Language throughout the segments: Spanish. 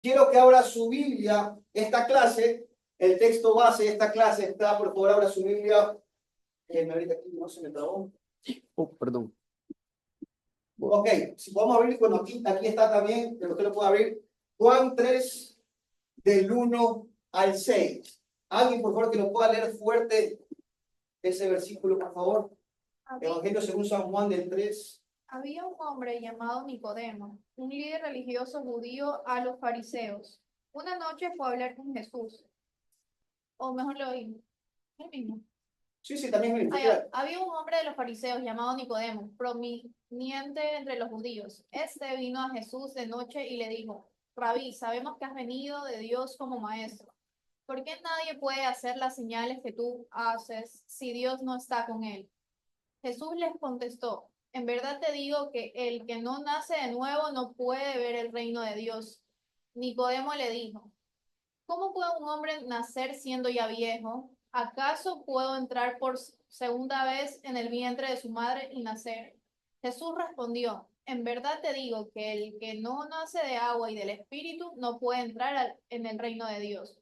Quiero que abra su Biblia, esta clase, el texto base de esta clase está, por favor, abra su Biblia. Ahorita aquí no se me trabó. Perdón. Ok, si podemos abrir, bueno, aquí está también, pero usted lo puede abrir. Juan 3, del 1 al 6. Alguien, por favor, que lo pueda leer fuerte ese versículo, por favor. Evangelio según San Juan del 3. Había un hombre llamado Nicodemo, un líder religioso judío a los fariseos. Una noche fue a hablar con Jesús, o mejor lo oí, el mismo. Sí, también es Había un hombre de los fariseos llamado Nicodemo, prominente entre los judíos. Este vino a Jesús de noche y le dijo: Rabí, sabemos que has venido de Dios como maestro. ¿Por qué nadie puede hacer las señales que tú haces si Dios no está con él? Jesús les contestó: En verdad te digo que el que no nace de nuevo no puede ver el reino de Dios. Nicodemo le dijo: ¿Cómo puede un hombre nacer siendo ya viejo? ¿Acaso puedo entrar por segunda vez en el vientre de su madre y nacer? Jesús respondió: En verdad te digo que el que no nace de agua y del Espíritu no puede entrar en el reino de Dios.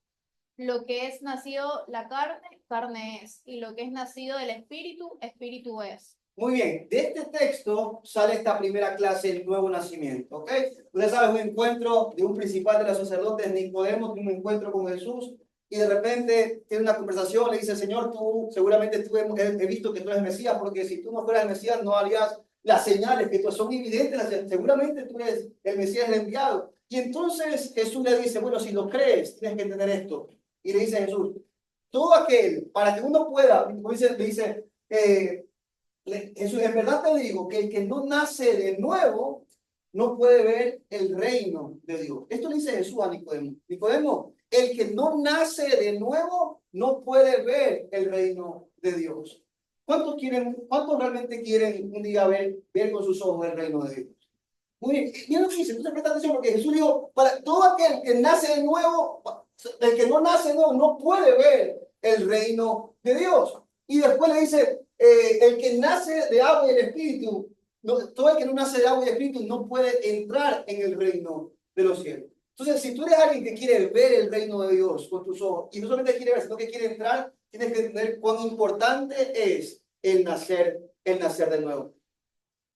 Lo que es nacido la carne, carne es, y lo que es nacido del Espíritu, Espíritu es. Muy bien, de este texto sale esta primera clase, el nuevo nacimiento, ¿ok? Usted sabe, un encuentro de un principal de los sacerdotes, Nicodemo, tiene un encuentro con Jesús y de repente tiene una conversación, le dice: Señor, seguramente he visto que tú eres el Mesías, porque si tú no fueras el Mesías no harías las señales que son evidentes, seguramente tú eres el Mesías, el enviado. Y entonces Jesús le dice: bueno, si lo crees, tienes que entender esto. Y le dice a Jesús: todo aquel, para que uno pueda, le dice, Jesús, en verdad te digo que el que no nace de nuevo no puede ver el reino de Dios. Esto le dice Jesús a Nicodemo. Nicodemo, el que no nace de nuevo no puede ver el reino de Dios. ¿Cuántos realmente quieren un día ver con sus ojos el reino de Dios? Muy bien, mira lo que dice, entonces presta atención, porque Jesús dijo: para todo aquel que nace de nuevo, el que no nace de nuevo no puede ver el reino de Dios. Y después le dice: el que nace de agua y el espíritu, todo el que no nace de agua y espíritu no puede entrar en el reino de los cielos. Entonces, si tú eres alguien que quiere ver el reino de Dios con tus ojos, y no solamente quiere ver, sino que quiere entrar, tienes que entender cuán importante es el nacer de nuevo.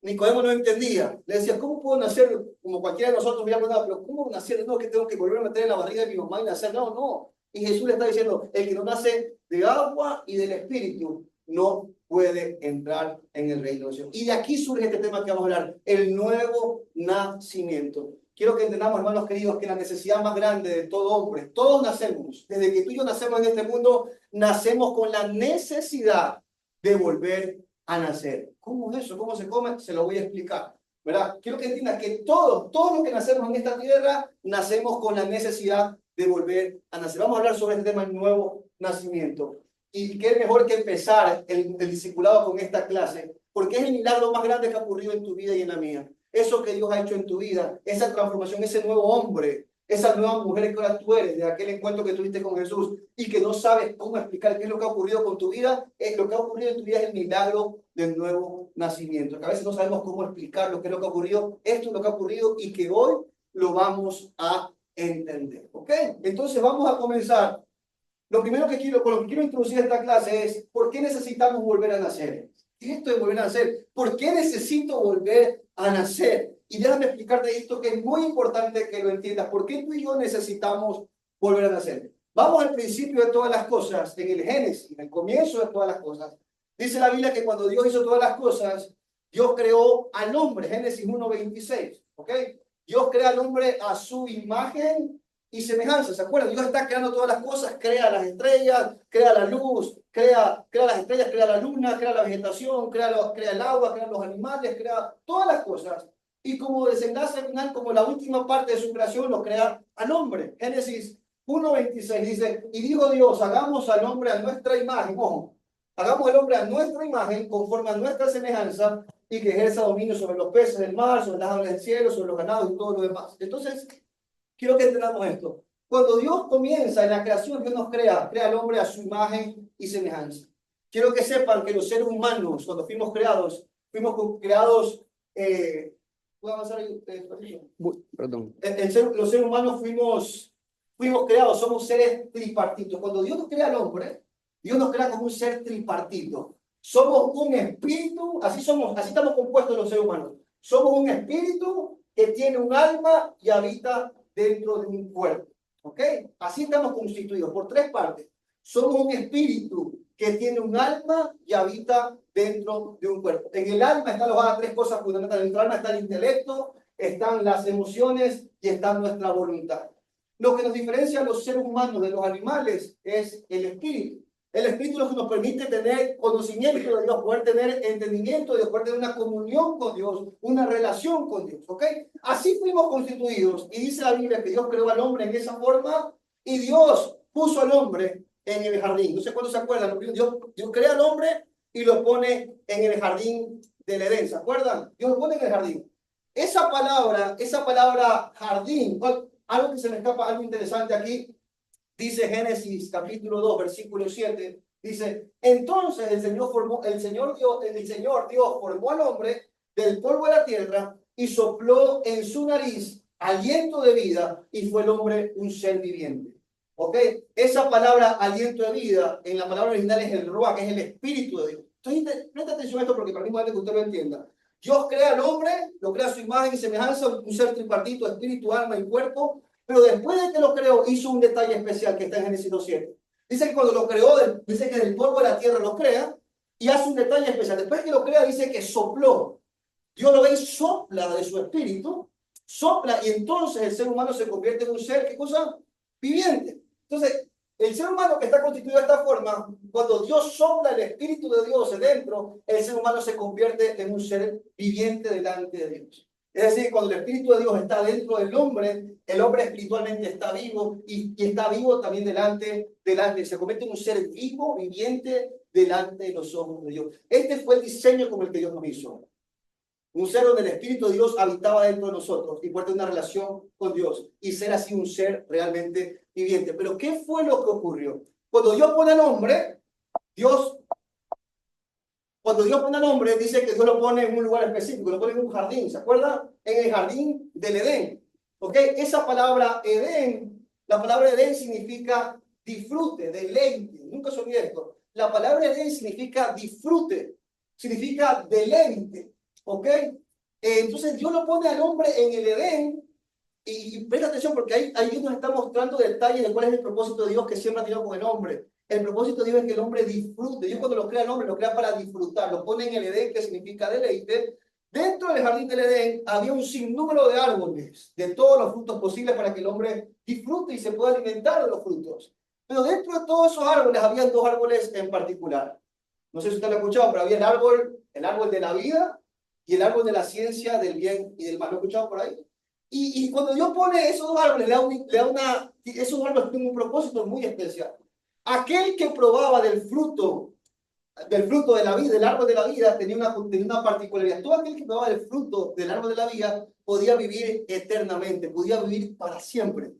Nicodemo no entendía. Le decía: ¿cómo puedo nacer? Como cualquiera de nosotros hubiera preguntado: ¿pero cómo nacer? No, que tengo que volver a meter en la barriga de mi mamá y nacer. No, no. Y Jesús le está diciendo: el que no nace de agua y del espíritu no puede entrar en el reino de Dios. Y de aquí surge este tema que vamos a hablar: el nuevo nacimiento. Quiero que entendamos, hermanos queridos, que la necesidad más grande de todo hombre, todos nacemos, desde que tú y yo nacemos en este mundo, nacemos con la necesidad de volver a nacer. ¿Cómo es eso? ¿Cómo se come? Se lo voy a explicar, ¿verdad? Quiero que entiendan que todos los que nacemos en esta tierra, nacemos con la necesidad de volver a nacer. Vamos a hablar sobre este tema, el nuevo nacimiento. Y qué mejor que empezar el discipulado con esta clase, porque es el milagro más grande que ha ocurrido en tu vida y en la mía. Eso que Dios ha hecho en tu vida, esa transformación, ese nuevo hombre, esa nueva mujer que ahora tú eres, de aquel encuentro que tuviste con Jesús y que no sabes cómo explicar qué es lo que ha ocurrido con tu vida, lo que ha ocurrido en tu vida es el milagro del nuevo nacimiento. Que a veces no sabemos cómo explicar lo que es lo que ha ocurrido, esto es lo que ha ocurrido y que hoy lo vamos a entender. ¿Ok? Entonces vamos a comenzar. Lo primero que quiero, con lo que quiero introducir esta clase es: ¿por qué necesitamos volver a nacer? ¿Qué es esto de volver a nacer? ¿Por qué necesito volver a nacer? Y déjame explicarte esto, que es muy importante que lo entiendas. ¿Por qué tú y yo necesitamos volver a nacer? Vamos al principio de todas las cosas, en el Génesis, en el comienzo de todas las cosas. Dice la Biblia que cuando Dios hizo todas las cosas, Dios creó al hombre, Génesis 1:26, ¿ok? Dios crea al hombre a su imagen y semejanza. ¿Se acuerdan? Dios está creando todas las cosas, crea las estrellas, crea la luz, crea las estrellas, crea la luna, crea la vegetación, crea el agua, crea los animales, crea todas las cosas. Y como desenlace final, como la última parte de su creación, lo crea al hombre. Génesis 1:26 dice: y dijo Dios: hagamos al hombre a nuestra imagen. Ojo, hagamos al hombre a nuestra imagen, conforme a nuestra semejanza, y que ejerza dominio sobre los peces del mar, sobre las aves del cielo, sobre los ganados y todo lo demás. Entonces, quiero que entendamos esto. Cuando Dios comienza en la creación, Dios nos crea al hombre a su imagen y semejanza. Quiero que sepan que los seres humanos, cuando fuimos creados ¿Puedo avanzar ahí? Perdón. Los seres humanos fuimos creados, somos seres tripartitos. Cuando Dios nos crea al hombre, Dios nos crea como un ser tripartito. Somos un espíritu, así estamos compuestos los seres humanos. Somos un espíritu que tiene un alma y habita dentro de un cuerpo. ¿Ok? Así estamos constituidos por tres partes. Somos un espíritu que tiene un alma y habita dentro de un cuerpo. En el alma están alojadas tres cosas fundamentales. En nuestro alma está el intelecto, están las emociones y está nuestra voluntad. Lo que nos diferencia a los seres humanos de los animales es el espíritu. El espíritu es lo que nos permite tener conocimiento de Dios, poder tener entendimiento de Dios, poder tener una comunión con Dios, una relación con Dios. ¿Ok? Así fuimos constituidos. Y dice la Biblia que Dios creó al hombre en esa forma y Dios puso al hombre en el jardín. No sé cuándo se acuerdan. Dios crea al hombre y lo pone en el jardín del Edén. ¿Se acuerdan? Dios lo pone en el jardín. Esa palabra jardín, algo que se me escapa, algo interesante aquí, dice Génesis capítulo 2, versículo 7, dice, entonces el Señor Dios formó al hombre del polvo de la tierra y sopló en su nariz aliento de vida y fue el hombre un ser viviente. ¿Ok? Esa palabra aliento de vida, en la palabra original es el ruach, que es el espíritu de Dios. Entonces, presta atención a esto porque para mí es que usted lo entienda. Dios crea al hombre, lo crea a su imagen y semejanza, un ser tripartito, espíritu, alma y cuerpo, pero después de que lo creó, hizo un detalle especial que está en Génesis 2:7. Dice que cuando lo creó, dice que del polvo de la tierra lo crea y hace un detalle especial. Después que lo crea, dice que sopló. Dios lo ve y sopla de su espíritu, sopla y entonces el ser humano se convierte en un ser, ¿qué cosa? Viviente. Entonces, el ser humano que está constituido de esta forma, cuando Dios sopla el Espíritu de Dios dentro, el ser humano se convierte en un ser viviente delante de Dios. Es decir, cuando el Espíritu de Dios está dentro del hombre, el hombre espiritualmente está vivo y está vivo también delante, se convierte en un ser vivo, viviente delante de los ojos de Dios. Este fue el diseño como el que Dios nos hizo. Un ser donde el Espíritu de Dios habitaba dentro de nosotros y poder tener una relación con Dios y ser así un ser realmente viviente. Pero ¿qué fue lo que ocurrió? Cuando Dios pone al hombre, cuando Dios pone al hombre, dice que Dios lo pone en un lugar específico, lo pone en un jardín, ¿se acuerda? En el jardín del Edén. ¿Ok? Esa palabra Edén, la palabra Edén significa disfrute, deleite. Nunca se olvide esto. La palabra Edén significa disfrute, significa deleite. ¿Ok? Entonces Dios lo pone al hombre en el Edén y presta atención porque ahí Dios nos está mostrando detalles de cuál es el propósito de Dios que siempre ha tenido con el hombre. El propósito de Dios es que el hombre disfrute. Dios cuando lo crea al hombre lo crea para disfrutar. Lo pone en el Edén que significa deleite. Dentro del jardín del Edén había un sinnúmero de árboles, de todos los frutos posibles para que el hombre disfrute y se pueda alimentar de los frutos. Pero dentro de todos esos árboles había dos árboles en particular. No sé si usted lo ha escuchado, pero había el árbol de la vida y el árbol de la ciencia del bien y del mal. ¿Lo he escuchado por ahí? Y cuando Dios pone esos dos árboles, esos árboles tienen un propósito muy especial. Aquel que probaba del fruto de la vida, del árbol de la vida, tenía una particularidad. Todo aquel que probaba del fruto del árbol de la vida podía vivir eternamente, podía vivir para siempre.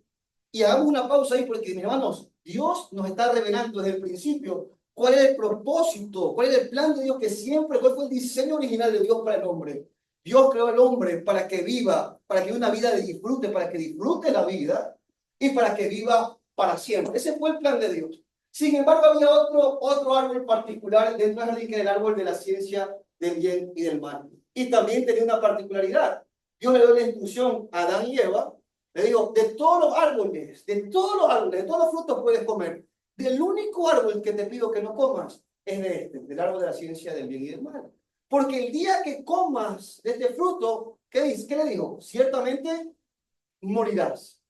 Y hagamos una pausa ahí porque, mis hermanos, Dios nos está revelando desde el principio cuál es el propósito, cuál es el plan de Dios que siempre, cuál fue el diseño original de Dios para el hombre. Dios creó al hombre para que viva, para que viva una vida de disfrute, para que disfrute la vida y para que viva para siempre. Ese fue el plan de Dios. Sin embargo, había otro árbol particular dentro del jardín que era el árbol de la ciencia del bien y del mal. Y también tenía una particularidad. Dios le dio la instrucción a Adán y Eva. Le digo, de todos los árboles, de todos los frutos puedes comer. Del único árbol que te pido que no comas es del árbol de la ciencia del bien y del mal. Porque el día que comas de este fruto, ¿qué dice? ¿Qué le digo? Ciertamente morirás.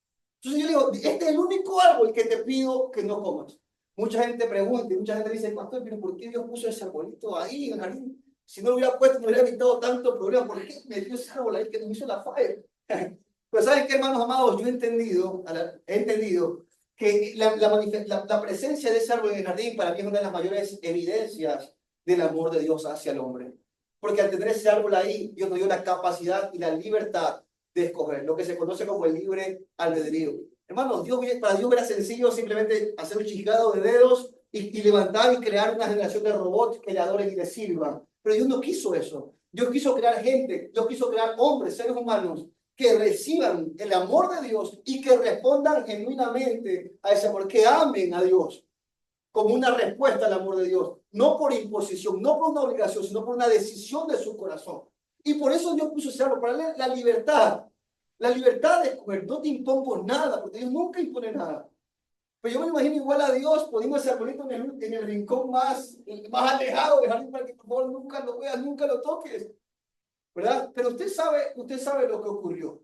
Entonces yo le digo, este es el único árbol que te pido que no comas. Mucha gente pregunta y mucha gente dice, pastor, pero ¿por qué Dios puso ese arbolito ahí en el jardín? Si no lo hubiera puesto, no hubiera evitado tanto problema. ¿Por qué metió ese árbol ahí que nos hizo la falla? Pues ¿saben qué, hermanos amados? Yo he entendido que la presencia de ese árbol en el jardín para mí es una de las mayores evidencias del amor de Dios hacia el hombre. Porque al tener ese árbol ahí, Dios nos dio la capacidad y la libertad de escoger, lo que se conoce como el libre albedrío. Hermanos, para Dios era sencillo simplemente hacer un chiflado de dedos y levantar y crear una generación de robots que le adoren y le sirvan. Pero Dios no quiso eso. Dios quiso crear gente, Dios quiso crear hombres, seres humanos, que reciban el amor de Dios y que respondan genuinamente a ese amor, que amen a Dios como una respuesta al amor de Dios, no por imposición, no por una obligación, sino por una decisión de su corazón. Y por eso Dios puso ese árbol, para darle la libertad de escoger. No te impongo nada, porque Dios nunca impone nada. Pero yo me imagino igual a Dios poniendo ese arbolito en el rincón más alejado del jardín para que por favor nunca lo veas, nunca lo toques, ¿verdad? Pero usted sabe lo que ocurrió.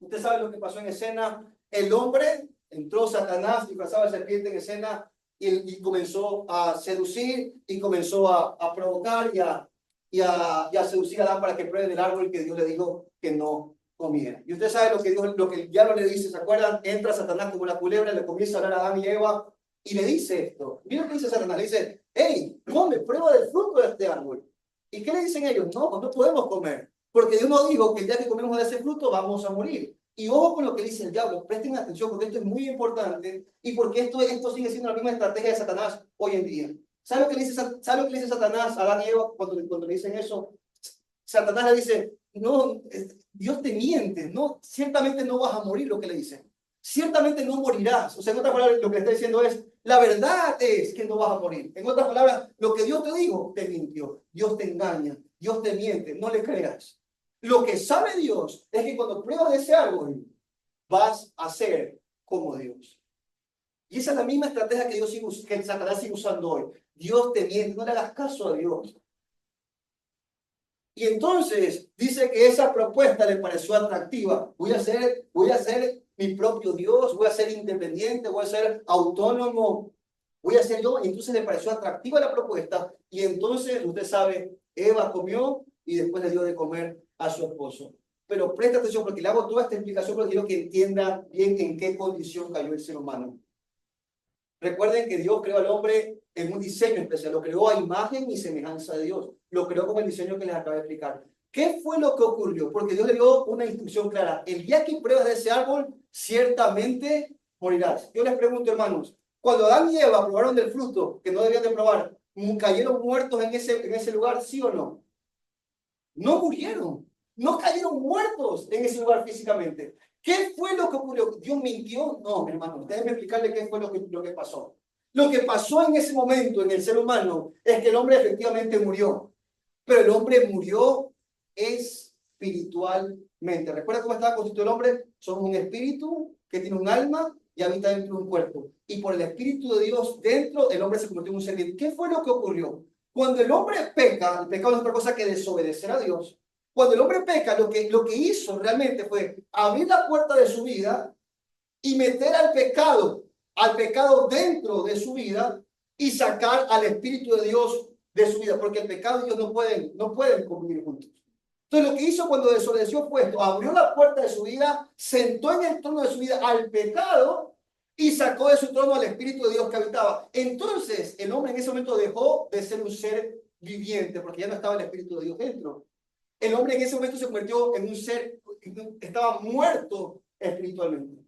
Usted sabe lo que pasó en escena. El hombre, entró Satanás disfrazado de serpiente en escena y comenzó a seducir y comenzó a provocar y a seducir a Adán para que pruebe del árbol que Dios le dijo que no comiera. Y usted sabe lo que el diablo le dice, ¿se acuerdan? Entra Satanás como la culebra, le comienza a hablar a Adán y Eva y le dice esto. Mira lo que dice Satanás, le dice, hey, come, prueba del fruto de este árbol. ¿Y qué le dicen ellos? No, no podemos comer, porque Dios nos dijo que el día que comemos de ese fruto vamos a morir. Y ojo con lo que dice el diablo, presten atención porque esto es muy importante y porque esto sigue siendo la misma estrategia de Satanás hoy en día. ¿Sabe lo que le dice Satanás a Adán y Eva cuando le dicen eso? Satanás le dice, no, Dios te miente, no, ciertamente no vas a morir, lo que le dice. Ciertamente no morirás. O sea, en otras palabras, lo que le está diciendo es, la verdad es que no vas a morir. En otras palabras, lo que Dios te dijo, te mintió. Dios te engaña, Dios te miente, no le creas. Lo que sabe Dios es que cuando pruebas de ese árbol, vas a ser como Dios. Y esa es la misma estrategia que Satanás sigue usando hoy. Dios te miente, no le hagas caso a Dios. Y entonces dice que esa propuesta le pareció atractiva. Voy a ser mi propio Dios, voy a ser independiente, voy a ser autónomo, voy a ser yo. Y entonces le pareció atractiva la propuesta. Y entonces, usted sabe, Eva comió y después le dio de comer a su esposo. Pero presta atención porque le hago toda esta explicación porque quiero que entienda bien en qué condición cayó el ser humano. Recuerden que Dios creó al hombre en un diseño especial, lo creó a imagen y semejanza de Dios, lo creó con el diseño que les acabo de explicar. ¿Qué fue lo que ocurrió? Porque Dios le dio una instrucción clara. El día que pruebas de ese árbol, ciertamente morirás. Yo les pregunto, hermanos, cuando Adán y Eva probaron del fruto que no debían de probar, ¿cayeron muertos en ese lugar, sí o no? No murieron, no cayeron muertos en ese lugar físicamente. ¿Qué fue lo que ocurrió? ¿Dios mintió? No, hermano, déjenme explicarle qué fue lo que pasó. Lo que pasó en ese momento en el ser humano es que el hombre efectivamente murió, pero el hombre murió espiritualmente. ¿Recuerda cómo estaba constituido el hombre? Somos un espíritu que tiene un alma y habita dentro de un cuerpo. Y por el Espíritu de Dios dentro, el hombre se convirtió en un ser vivo. ¿Qué fue lo que ocurrió? Cuando el hombre peca, el pecado no es otra cosa que desobedecer a Dios. Cuando el hombre peca, lo que hizo realmente fue abrir la puerta de su vida y meter al pecado dentro de su vida y sacar al Espíritu de Dios de su vida, porque el pecado y Dios no pueden convivir juntos. Entonces lo que hizo cuando desobedeció fue esto, abrió la puerta de su vida, sentó en el trono de su vida al pecado y sacó de su trono al Espíritu de Dios que habitaba. Entonces el hombre en ese momento dejó de ser un ser viviente, porque ya no estaba el Espíritu de Dios dentro. El hombre en ese momento se convirtió en un ser, estaba muerto espiritualmente.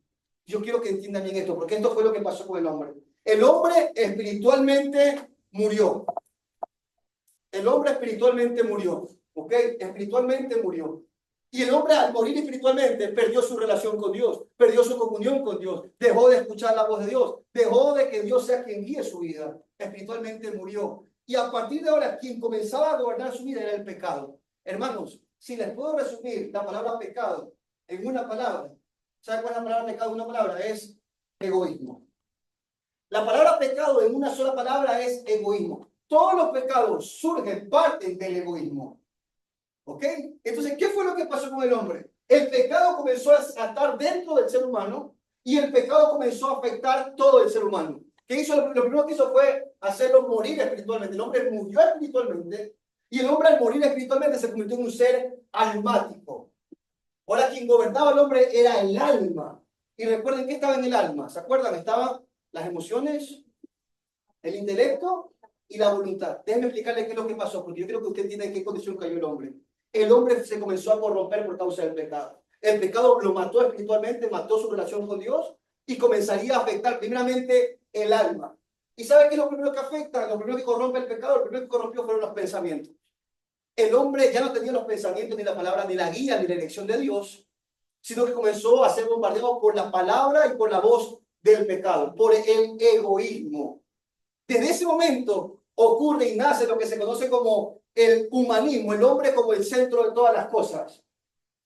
Yo quiero que entiendan bien esto, porque esto fue lo que pasó con el hombre. El hombre espiritualmente murió. El hombre espiritualmente murió, ¿ok? Espiritualmente murió. Y el hombre al morir espiritualmente perdió su relación con Dios, perdió su comunión con Dios, dejó de escuchar la voz de Dios, dejó de que Dios sea quien guíe su vida. Espiritualmente murió. Y a partir de ahora, quien comenzaba a gobernar su vida era el pecado. Hermanos, si les puedo resumir la palabra pecado en una palabra, ¿saben cuál es la palabra pecado en una palabra? Es egoísmo. La palabra pecado en una sola palabra es egoísmo. Todos los pecados parten del egoísmo. ¿Ok? Entonces, ¿qué fue lo que pasó con el hombre? El pecado comenzó a estar dentro del ser humano y el pecado comenzó a afectar todo el ser humano. ¿Qué hizo? Lo primero que hizo fue hacerlo morir espiritualmente. El hombre murió espiritualmente y el hombre al morir espiritualmente se convirtió en un ser almático. Ahora quien gobernaba al hombre era el alma. Y recuerden que estaba en el alma. ¿Se acuerdan? Estaban las emociones, el intelecto y la voluntad. Déjenme explicarles qué es lo que pasó, porque yo creo que usted entiende en qué condición cayó el hombre. El hombre se comenzó a corromper por causa del pecado. El pecado lo mató espiritualmente, mató su relación con Dios y comenzaría a afectar primeramente el alma. ¿Y sabe qué es lo primero que afecta? Lo primero que corrompe el pecado, lo primero que corrompió fueron los pensamientos. el hombre ya no tenía los pensamientos, ni la palabra, ni la guía, ni la elección de Dios, sino que comenzó a ser bombardeado por la palabra y por la voz del pecado, por el egoísmo. Desde ese momento ocurre y nace lo que se conoce como el humanismo, el hombre como el centro de todas las cosas.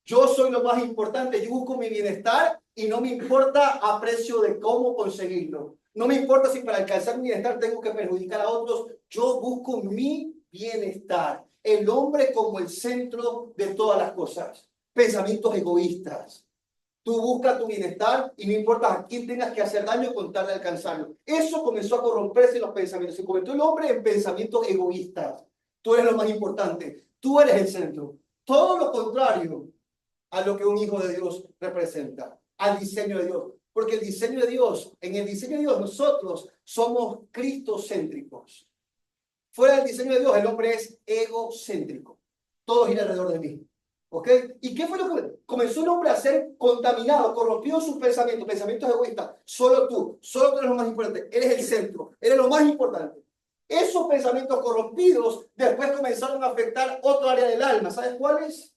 Yo soy lo más importante, yo busco mi bienestar y no me importa a precio de cómo conseguirlo. No me importa si para alcanzar mi bienestar tengo que perjudicar a otros, yo busco mi bienestar. El hombre como el centro de todas las cosas. Pensamientos egoístas. Tú buscas tu bienestar y no importa a quién tengas que hacer daño con tal de alcanzarlo. Eso comenzó a corromperse en los pensamientos. Se convirtió el hombre en pensamientos egoístas. Tú eres lo más importante. Tú eres el centro. Todo lo contrario a lo que un hijo de Dios representa, al diseño de Dios. Porque el diseño de Dios, en el diseño de Dios nosotros somos cristocéntricos. Fuera del diseño de Dios el hombre es egocéntrico. Todo gira alrededor de mí. ¿Ok? ¿Y qué fue lo que comenzó el hombre a ser contaminado, corrompido sus pensamientos, pensamientos egoístas? Solo tú eres lo más importante, eres el centro, eres lo más importante. Esos pensamientos corrompidos después comenzaron a afectar otro área del alma. ¿Sabes cuál es?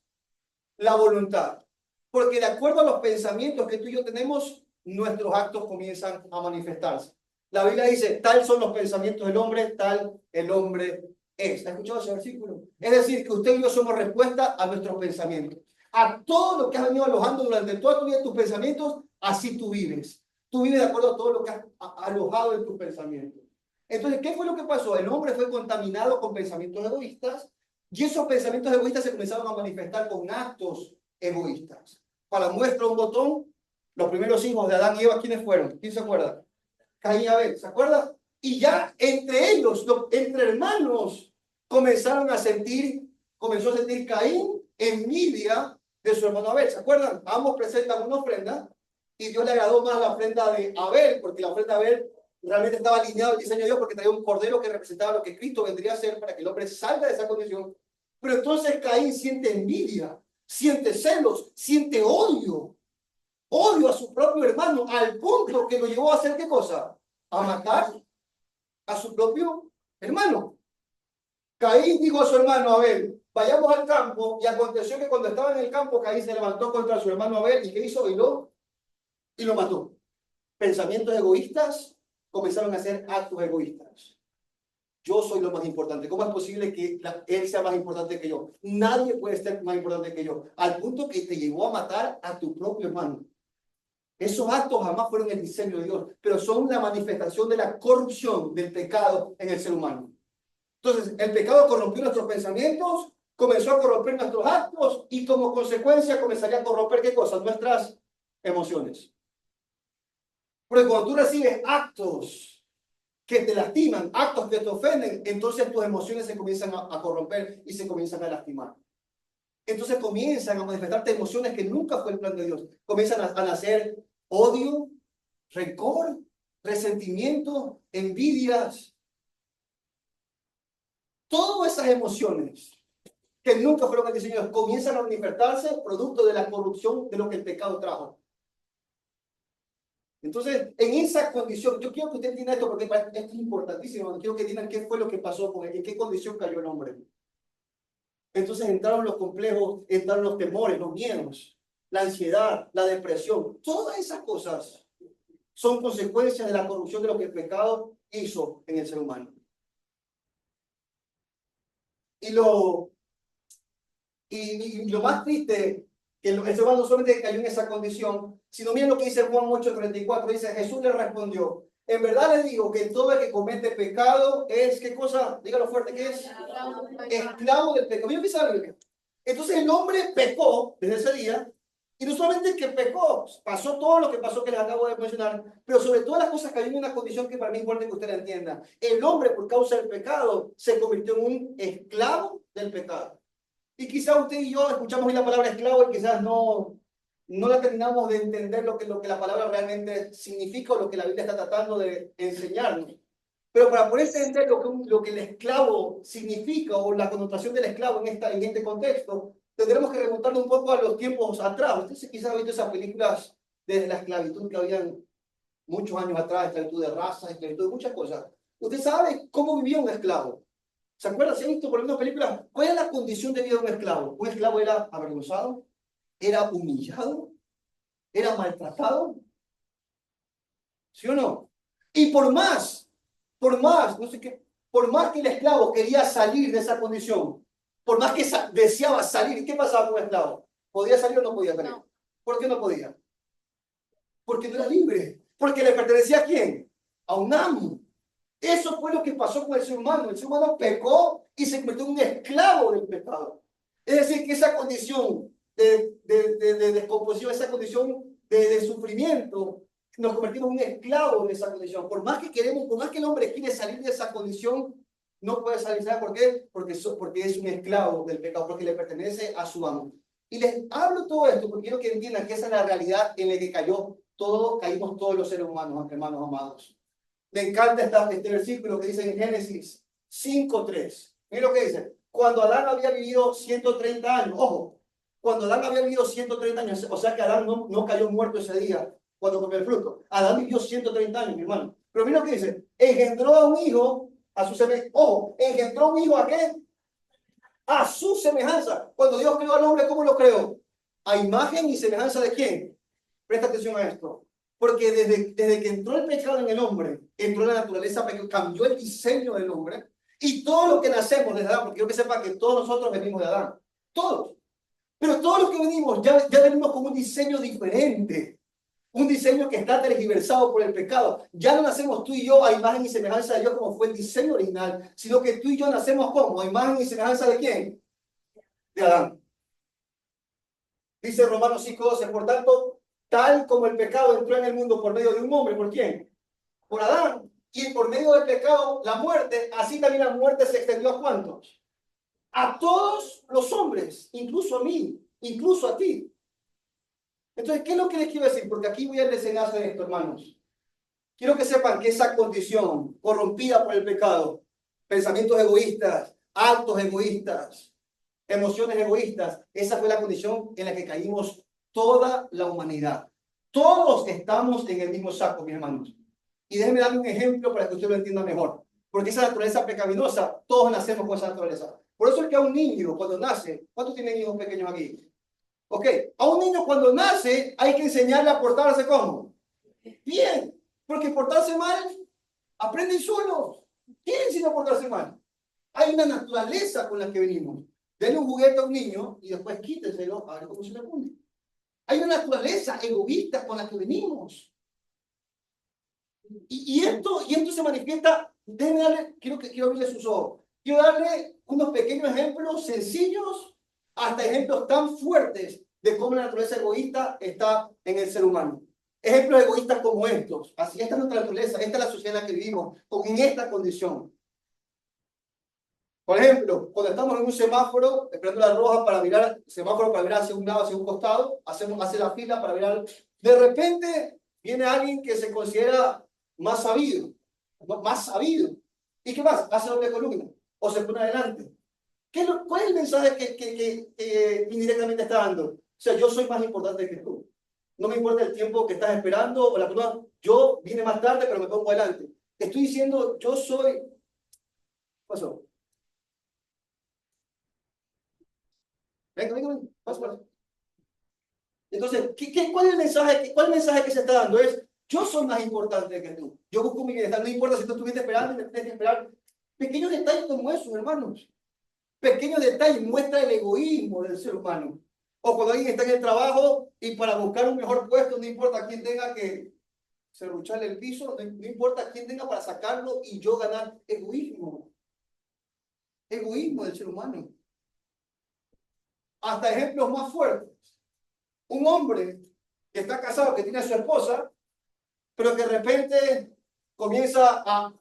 La voluntad. Porque de acuerdo a los pensamientos que tú y yo tenemos, nuestros actos comienzan a manifestarse. La Biblia dice, tal son los pensamientos del hombre, tal el hombre es. ¿Has escuchado ese versículo? Es decir, que usted y yo somos respuesta a nuestros pensamientos. A todo lo que has venido alojando durante toda tu vida, tus pensamientos, así tú vives. Tú vives de acuerdo a todo lo que has alojado en tus pensamientos. Entonces, ¿qué fue lo que pasó? El hombre fue contaminado con pensamientos egoístas y esos pensamientos egoístas se comenzaron a manifestar con actos egoístas. Para muestra un botón, los primeros hijos de Adán y Eva, ¿quiénes fueron? ¿Quién se acuerda? Caín y Abel, ¿se acuerda? Y ya entre ellos, entre hermanos, comenzó a sentir Caín envidia de su hermano Abel, ¿se acuerdan? Ambos presentan una ofrenda y Dios le agradó más la ofrenda de Abel, porque la ofrenda de Abel realmente estaba alineado al diseño de Dios porque traía un cordero que representaba lo que Cristo vendría a ser para que el hombre salga de esa condición. Pero entonces Caín siente envidia, siente celos, siente odio a su propio hermano, al punto que lo llevó a hacer ¿qué cosa? A matar a su propio hermano. Caín dijo a su hermano Abel, vayamos al campo, y aconteció que cuando estaba en el campo, Caín se levantó contra su hermano Abel, ¿y qué hizo? Y lo mató. Pensamientos egoístas comenzaron a hacer actos egoístas. Yo soy lo más importante. ¿Cómo es posible que él sea más importante que yo? Nadie puede ser más importante que yo. Al punto que te llevó a matar a tu propio hermano. Esos actos jamás fueron el diseño de Dios, pero son la manifestación de la corrupción del pecado en el ser humano. Entonces, el pecado corrompió nuestros pensamientos, comenzó a corromper nuestros actos y como consecuencia comenzaría a corromper ¿qué cosas? Nuestras emociones. Porque cuando tú recibes actos que te lastiman, actos que te ofenden, entonces tus emociones se comienzan a corromper y se comienzan a lastimar. Entonces comienzan a manifestarte emociones que nunca fue el plan de Dios. Comienzan a nacer odio, rencor, resentimiento, envidias. Todas esas emociones que nunca fueron el diseño de Dios comienzan a manifestarse producto de la corrupción de lo que el pecado trajo. Entonces, en esa condición, yo quiero que usted entienda esto porque esto es importantísimo. Quiero que entiendan qué fue lo que pasó con él, en qué condición cayó el hombre. Entonces entraron los complejos, entraron los temores, los miedos, la ansiedad, la depresión. Todas esas cosas son consecuencias de la corrupción de lo que el pecado hizo en el ser humano. Y lo más triste, que el ser humano no solamente cayó en esa condición, sino miren lo que dice Juan 8:34, dice, Jesús le respondió, en verdad les digo que todo el que comete pecado es, ¿qué cosa? Dígalo fuerte, ¿qué es? Esclavo del pecado. Mira, ¿qué sabe? Entonces el hombre pecó desde ese día, y no solamente que pecó, pasó todo lo que pasó que les acabo de mencionar, pero sobre todas las cosas cayó en una condición que para mí es importante que usted la entienda. El hombre, por causa del pecado, se convirtió en un esclavo del pecado. Y quizás usted y yo escuchamos hoy la palabra esclavo y quizás no la terminamos de entender lo que la palabra realmente significa o lo que la Biblia está tratando de enseñarnos. Pero para poder entender lo que el esclavo significa o la connotación del esclavo en este contexto, tendremos que remontarnos un poco a los tiempos atrás. Usted quizás ha visto esas películas de la esclavitud que habían muchos años atrás, esclavitud de raza, esclavitud de muchas cosas. Usted sabe cómo vivía un esclavo. ¿Se acuerdan? ¿Se han visto por una película? ¿Cuál era la condición de vida de un esclavo? Un esclavo era avergonzado, era humillado, era maltratado. ¿Sí o no? Y no sé qué, por más que el esclavo quería salir de esa condición, por más que deseaba salir, ¿qué pasaba con el esclavo? ¿Podía salir o no podía salir? No. ¿Por qué no podía? Porque no era libre. Porque le pertenecía a quién? A un amo. Eso fue lo que pasó con el ser humano. El ser humano pecó y se convirtió en un esclavo del pecado. Es decir, que esa condición de descomposición, esa condición de sufrimiento, nos convertimos en un esclavo de esa condición. Por más que queremos, por más que el hombre quiere salir de esa condición, no puede salir. ¿Sabe por qué? Porque es un esclavo del pecado, porque le pertenece a su amo. Y les hablo todo esto porque quiero que entiendan que esa es la realidad en la que caímos todos los seres humanos, hermanos amados. Me encanta este versículo que dice en Génesis 5:3. Miren lo que dice. Cuando Adán había vivido 130 años, ojo, cuando Adán había vivido 130 años, o sea que Adán no cayó muerto ese día cuando comió el fruto. Adán vivió 130 años, mi hermano. Pero miren lo que dice. Engendró a un hijo a su semejanza. Ojo, engendró un hijo ¿a qué? A su semejanza. Cuando Dios creó al hombre, ¿cómo lo creó? A imagen y semejanza de quién. Presta atención a esto. Porque desde que entró el pecado en el hombre, entró la naturaleza, cambió el diseño del hombre. Y todo lo que nacemos desde Adán, porque quiero que sepan que todos nosotros venimos de Adán. Todos. Pero todos los que venimos, ya venimos con un diseño diferente. Un diseño que está tergiversado por el pecado. Ya no nacemos tú y yo a imagen y semejanza de Dios como fue el diseño original, sino que tú y yo nacemos como a imagen y semejanza de ¿quién? De Adán. Dice Romanos 5:12, por tanto, tal como el pecado entró en el mundo por medio de un hombre, ¿por quién? Por Adán. Y por medio del pecado, la muerte, así también la muerte se extendió ¿a cuántos? A todos los hombres, incluso a mí, incluso a ti. Entonces, ¿qué es lo que les quiero decir? Porque aquí voy al desenlace de esto, hermanos. Quiero que sepan que esa condición corrompida por el pecado, pensamientos egoístas, actos egoístas, emociones egoístas, esa fue la condición en la que caímos toda la humanidad. Todos estamos en el mismo saco, mis hermanos. Y déjenme darle un ejemplo para que usted lo entienda mejor. Porque esa naturaleza pecaminosa, todos nacemos con esa naturaleza. Por eso es que a un niño cuando nace, ¿cuántos tienen hijos pequeños aquí? Ok, a un niño cuando nace hay que enseñarle a portarse ¿cómo? Bien, porque portarse mal, aprenden solos. ¿Quién enseña a portarse mal? Hay una naturaleza con la que venimos. Denle un juguete a un niño y después quítenselo a ver cómo se le pone. Hay una naturaleza egoísta con la que venimos. Y esto se manifiesta, déjenme darle, quiero abrirle sus ojos. Quiero darle unos pequeños ejemplos sencillos hasta ejemplos tan fuertes de cómo la naturaleza egoísta está en el ser humano. Ejemplos egoístas como estos. Así, esta es nuestra naturaleza, esta es la sociedad en la que vivimos, en esta condición. Por ejemplo, cuando estamos en un semáforo, esperando la roja para mirar, semáforo para mirar hacia un lado, hacia un costado, hace la fila para mirar. De repente viene alguien que se considera más sabido. ¿Y qué más? Hace doble columna o se pone adelante. ¿Cuál es el mensaje que indirectamente está dando? O sea, yo soy más importante que tú. No me importa el tiempo que estás esperando o la persona, yo vine más tarde pero me pongo adelante. Estoy diciendo, yo soy... ¿Qué pasó? Venga, paso. Entonces, ¿cuál es el mensaje? ¿Cuál es el mensaje que se está dando? Es, yo soy más importante que tú. Yo busco mi bienestar, no importa si tú estuviste esperando y me tienes que esperar. Pequeños detalles como esos, hermanos. Pequeños detalles muestra el egoísmo del ser humano. O cuando alguien está en el trabajo y para buscar un mejor puesto, no importa quién tenga que serrucharle el piso, no importa quién tenga para sacarlo y yo ganar. Egoísmo. Egoísmo del ser humano. Hasta ejemplos más fuertes. Un hombre que está casado, que tiene a su esposa, pero que de repente comienza a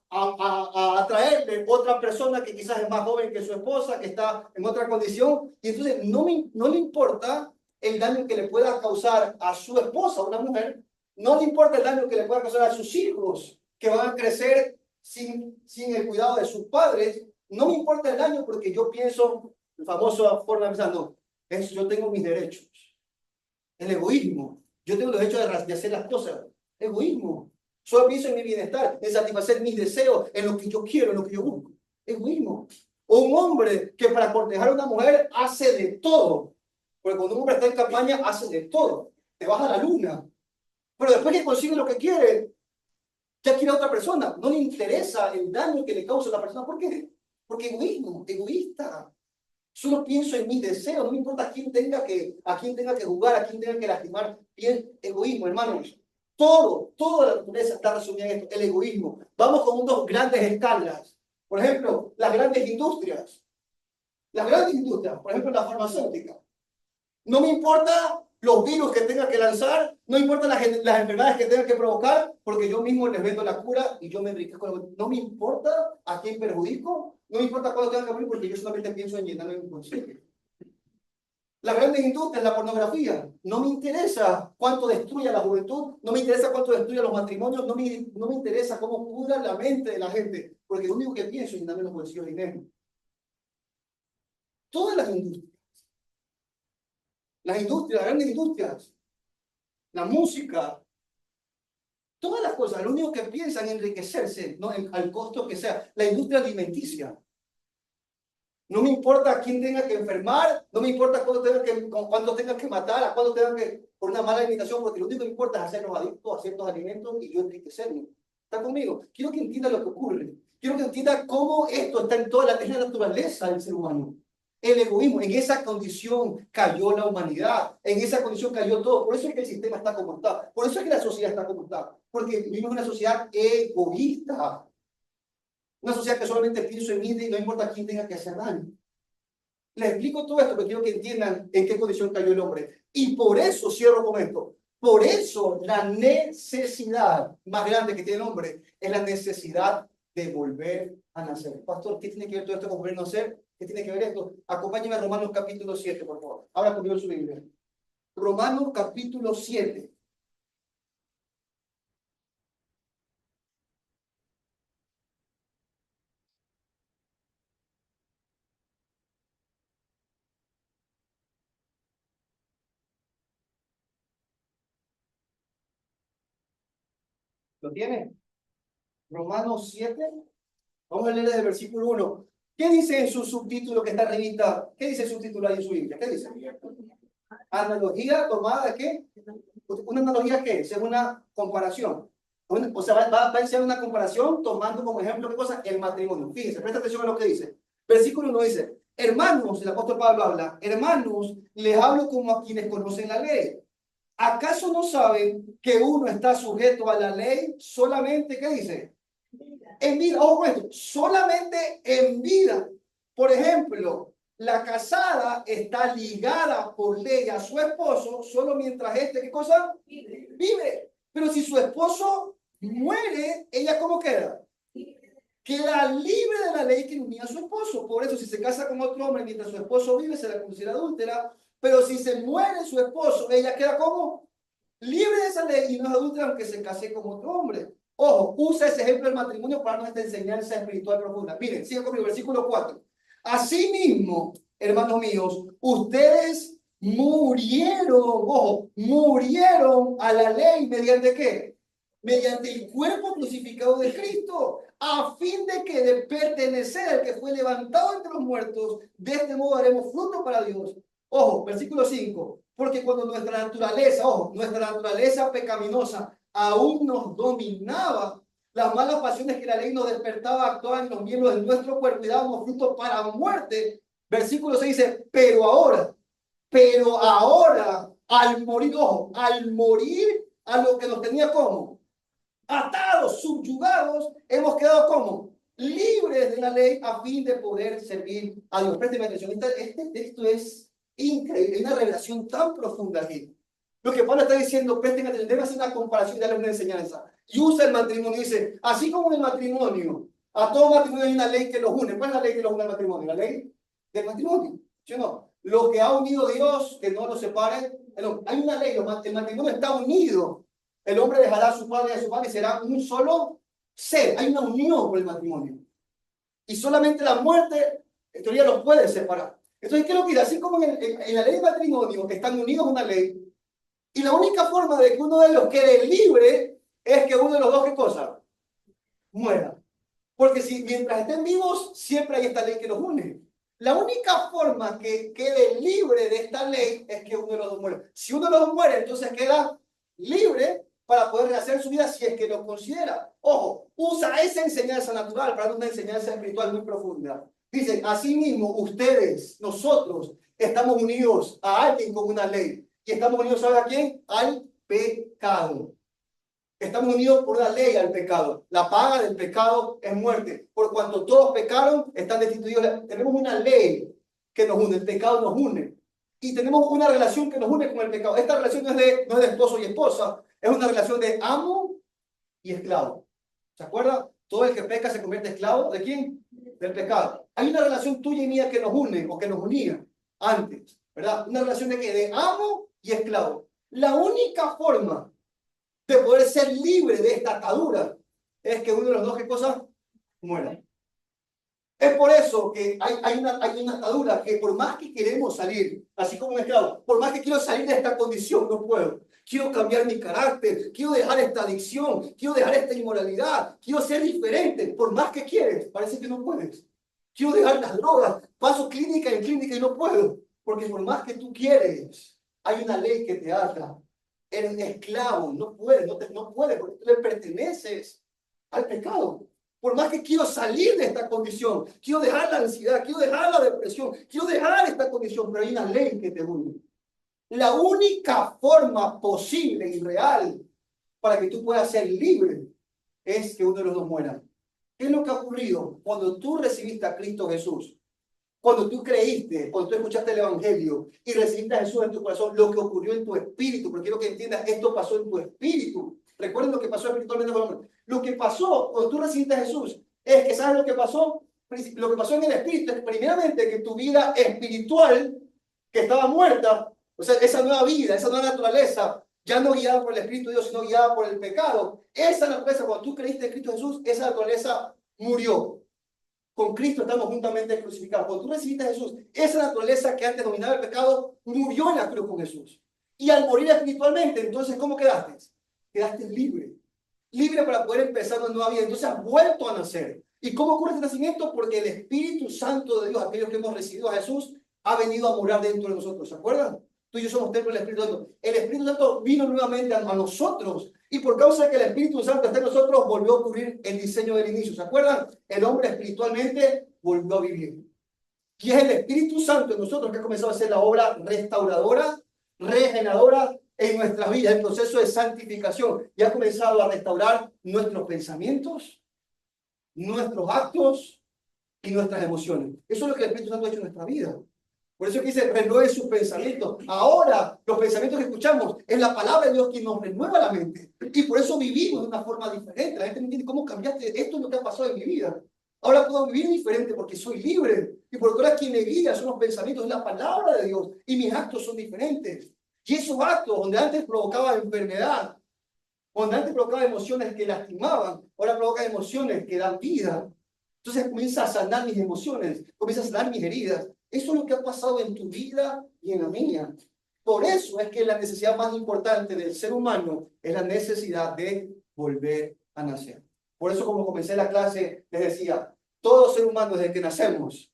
atraerle otra persona que quizás es más joven que su esposa, que está en otra condición, y entonces no le importa el daño que le pueda causar a su esposa, una mujer, no le importa el daño que le pueda causar a sus hijos, que van a crecer sin el cuidado de sus padres, no me importa el daño porque yo pienso, el famoso forma de pensar, no, yo tengo mis derechos. El egoísmo. Yo tengo el derecho de hacer las cosas. Egoísmo. Solo pienso en mi bienestar, en satisfacer mis deseos, en lo que yo quiero, en lo que yo busco. Egoísmo. O un hombre que para cortejar a una mujer hace de todo. Porque cuando un hombre está en campaña, hace de todo. Te vas a la luna. Pero después que consigue lo que quiere, ya quiere a otra persona. No le interesa el daño que le causa a la persona. ¿Por qué? Porque egoísmo, egoísta. Solo pienso en mis deseos. No me importa a quién tenga que jugar, a quién tenga que lastimar. Bien, egoísmo, hermanos. Toda la naturaleza está resumida en esto, el egoísmo. Vamos con dos grandes escalas. Por ejemplo, las grandes industrias. Las grandes industrias, por ejemplo, la farmacéutica. No me importa los virus que tenga que lanzar, no importa las enfermedades que tenga que provocar, porque yo mismo les vendo la cura y yo me enriquezco. No me importa a quién perjudico, no me importa cuándo tenga que morir, porque yo solamente pienso en llenarme mi conciencia. Las grandes industrias, la pornografía, no me interesa cuánto destruye a la juventud, no me interesa cuánto destruye a los matrimonios, no me interesa cómo pudra la mente de la gente, porque lo único que pienso es llenarme los bolsillos de dinero. Todas las industrias, las grandes industrias, la música, todas las cosas, lo único que piensan en enriquecerse, ¿no? Al costo que sea. La industria alimenticia. No me importa a quién tenga que enfermar, no me importa cuándo tenga que matar, a cuándo tenga que, por una mala alimentación, porque lo único que me importa es hacernos adictos a ciertos alimentos y yo enriquecerme. ¿Está conmigo? Quiero que entienda lo que ocurre. Quiero que entienda cómo esto está en toda la naturaleza del ser humano. El egoísmo, en esa condición cayó la humanidad, en esa condición cayó todo. Por eso es que el sistema está como está, por eso es que la sociedad está como está, porque vivimos en una sociedad egoísta, una sociedad que solamente pienso en mí y no importa quién tenga que hacer daño. Les explico todo esto, pero quiero que entiendan en qué condición cayó el hombre. Y por eso cierro con esto. Por eso la necesidad más grande que tiene el hombre es la necesidad de volver a nacer. Pastor, ¿qué tiene que ver todo esto con volver a nacer? ¿Qué tiene que ver esto? Acompáñenme a Romanos capítulo 7, por favor. Ahora conmigo su Biblia. Romanos capítulo 7. ¿Lo tiene? Romanos 7. Vamos a leer desde el versículo 1. ¿Qué dice en su subtítulo que está arribita? ¿Qué dice el subtítulo ahí en su Biblia? ¿Qué dice? Analogía tomada de qué? ¿Una analogía qué es? Es una comparación. O sea, va a ser una comparación tomando como ejemplo, ¿qué cosa? El matrimonio. Fíjense, presta atención a lo que dice. Versículo 1 dice, hermanos, el apóstol Pablo habla, hermanos, les hablo como a quienes conocen la ley. ¿Acaso no saben que uno está sujeto a la ley solamente, qué dice? En vida, ojo con esto, solamente en vida. Por ejemplo, la casada está ligada por ley a su esposo solo mientras este, ¿qué cosa? Vive. Pero si su esposo muere, ¿ella cómo queda? Queda libre de la ley que unía a su esposo. Por eso, si se casa con otro hombre mientras su esposo vive, se la considera adúltera. Pero si se muere su esposo, ella queda como libre de esa ley y no es adúltera aunque se case con otro hombre. Ojo, usa ese ejemplo del matrimonio para darnos esta enseñanza espiritual profunda. Miren, sigan conmigo, versículo 4. Asimismo, hermanos míos, ustedes murieron, ojo, murieron a la ley mediante ¿qué? Mediante el cuerpo crucificado de Cristo, a fin de que de pertenecer al que fue levantado entre los muertos, de este modo haremos fruto para Dios. Ojo, versículo 5. Porque cuando nuestra naturaleza, ojo, nuestra naturaleza pecaminosa aún nos dominaba, las malas pasiones que la ley nos despertaba actuaban en los miembros de nuestro cuerpo y dábamos fruto para muerte. Versículo 6 dice, pero ahora, al morir, ojo, al morir a lo que nos tenía como atados, subyugados, hemos quedado como libres de la ley a fin de poder servir a Dios. Présteme atención, este texto es increíble, hay una revelación tan profunda aquí. Lo que Pablo está diciendo, presten atención, debe hacer una comparación y darle una enseñanza. Y usa el matrimonio y dice, así como en el matrimonio, a todo matrimonio hay una ley que los une. ¿Cuál es la ley que los une al matrimonio? La ley del matrimonio, ¿sí o no? Lo que ha unido Dios, que no lo separe. Hay una ley, el matrimonio está unido. El hombre dejará a su padre y a su madre y será un solo ser. Hay una unión por el matrimonio. Y solamente la muerte, en teoría, los puede separar. Entonces, ¿qué es lo que dice? Así como en la ley del matrimonio están unidos a una ley, y la única forma de que uno de ellos quede libre es que uno de los dos, ¿qué cosa? Muera. Porque si mientras estén vivos, siempre hay esta ley que nos une. La única forma que quede libre de esta ley es que uno de los dos muere. Si uno de los dos muere, entonces queda libre para poder rehacer su vida si es que lo considera. Ojo, usa esa enseñanza natural para una enseñanza espiritual muy profunda. Dice, asimismo, ustedes, nosotros, estamos unidos a alguien con una ley. Y estamos unidos, ¿sabe a quién? Al pecado. Estamos unidos por la ley al pecado. La paga del pecado es muerte. Por cuanto todos pecaron, están destituidos. Tenemos una ley que nos une. El pecado nos une. Y tenemos una relación que nos une con el pecado. Esta relación no es de esposo y esposa. Es una relación de amo y esclavo. ¿Se acuerda? Todo el que peca se convierte en esclavo. ¿De quién? Del pecado. Hay una relación tuya y mía que nos une o que nos unía antes. ¿Verdad? Una relación de qué? De amo y esclavo. La única forma de poder ser libre de esta atadura es que uno de los dos, ¿qué cosa? Muera. Es por eso que hay una atadura que por más que queremos salir, así como un esclavo, por más que quiero salir de esta condición, no puedo. Quiero cambiar mi carácter, quiero dejar esta adicción, quiero dejar esta inmoralidad, quiero ser diferente, por más que quieres, parece que no puedes. Quiero dejar las drogas, paso clínica en clínica y no puedo, porque por más que tú quieres, hay una ley que te ata. Eres esclavo, no puedes, no puedes, porque tú le perteneces al pecado. Por más que quiero salir de esta condición, quiero dejar la ansiedad, quiero dejar la depresión, quiero dejar esta condición, pero hay una ley que te une. La única forma posible y real para que tú puedas ser libre es que uno de los dos muera. ¿Qué es lo que ha ocurrido cuando tú recibiste a Cristo Jesús? Cuando tú creíste, cuando tú escuchaste el Evangelio y recibiste a Jesús en tu corazón, lo que ocurrió en tu espíritu, porque quiero que entiendas, esto pasó en tu espíritu. Recuerden lo que pasó espiritualmente con el hombre. Lo que pasó cuando tú recibiste a Jesús es que, ¿sabes lo que pasó? Lo que pasó en el espíritu es primeramente que tu vida espiritual, que estaba muerta, o sea, esa nueva vida, esa nueva naturaleza, ya no guiada por el Espíritu de Dios, sino guiada por el pecado. Esa naturaleza, cuando tú creíste en Cristo Jesús, esa naturaleza murió. Con Cristo estamos juntamente crucificados. Cuando tú recibiste a Jesús, esa naturaleza que antes dominaba el pecado, murió en la cruz con Jesús. Y al morir espiritualmente, entonces, ¿cómo quedaste? Quedaste libre. Libre para poder empezar una nueva vida. Entonces has vuelto a nacer. ¿Y cómo ocurre este nacimiento? Porque el Espíritu Santo de Dios, aquellos que hemos recibido a Jesús, ha venido a morar dentro de nosotros. ¿Se acuerdan? Tú y yo somos templo del Espíritu Santo. El Espíritu Santo vino nuevamente a nosotros. Y por causa de que el Espíritu Santo está en nosotros, volvió a ocurrir el diseño del inicio. ¿Se acuerdan? El hombre espiritualmente volvió a vivir. Y es el Espíritu Santo en nosotros que ha comenzado a hacer la obra restauradora, regeneradora en nuestras vidas, el proceso de santificación. Y ha comenzado a restaurar nuestros pensamientos, nuestros actos y nuestras emociones. Eso es lo que el Espíritu Santo ha hecho en nuestra vida. Por eso que dice, renueve sus pensamientos. Ahora, los pensamientos que escuchamos, es la palabra de Dios quien nos renueva la mente. Y por eso vivimos de una forma diferente. La gente no entiende cómo cambiaste. Esto es lo que ha pasado en mi vida. Ahora puedo vivir diferente porque soy libre. Y porque ahora quien me guía son los pensamientos, es la palabra de Dios. Y mis actos son diferentes. Y esos actos, donde antes provocaba enfermedad, donde antes provocaba emociones que lastimaban, ahora provoca emociones que dan vida. Entonces comienza a sanar mis emociones, comienza a sanar mis heridas. Eso es lo que ha pasado en tu vida y en la mía. Por eso es que la necesidad más importante del ser humano es la necesidad de volver a nacer. Por eso, como comencé la clase, les decía, todo ser humano desde que nacemos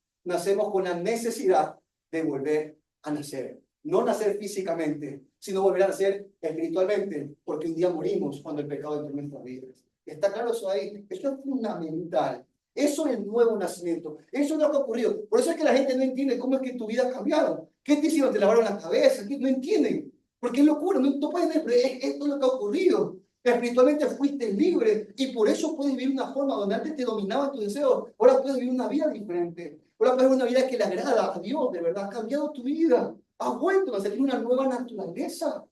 con la necesidad de volver a nacer. No nacer físicamente, sino volver a nacer espiritualmente, porque un día morimos cuando el pecado entró en nuestras vidas. ¿Está claro eso ahí? Esto es fundamental. Eso es el nuevo nacimiento. Eso es lo que ha ocurrido. Por eso es que la gente no entiende cómo es que tu vida ha cambiado. ¿Qué te hicieron? ¿Te lavaron la cabeza? No entienden. Porque es locura. No pueden entender. Esto es lo que ha ocurrido. Espiritualmente fuiste libre y por eso puedes vivir una forma donde antes te dominaban tus deseos. Ahora puedes vivir una vida diferente. Ahora puedes vivir una vida que le agrada a Dios. De verdad, ha cambiado tu vida. Has vuelto a tener una nueva naturaleza.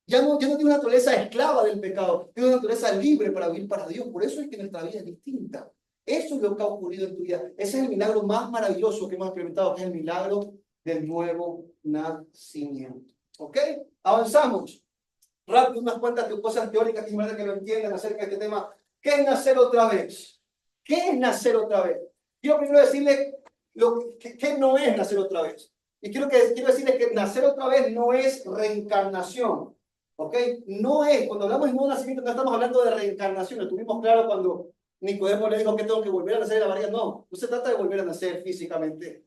Ya no tiene una naturaleza esclava del pecado. Tiene una naturaleza libre para vivir para Dios. Por eso es que nuestra vida es distinta. Eso es lo que ha ocurrido en tu vida. Ese es el milagro más maravilloso que hemos experimentado, que es el milagro del nuevo nacimiento. ¿Ok? Avanzamos. Rápido, unas cuantas cosas teóricas que me que lo entiendan acerca de este tema. ¿Qué es nacer otra vez? ¿Qué es nacer otra vez? Quiero primero decirle qué no es nacer otra vez. Y quiero decirle que nacer otra vez no es reencarnación. ¿Ok? No es, cuando hablamos de nuevo nacimiento, no estamos hablando de reencarnación. Lo tuvimos claro cuando Nicodemo le dijo que tengo que volver a nacer de la barriga. No, no se trata de volver a nacer físicamente.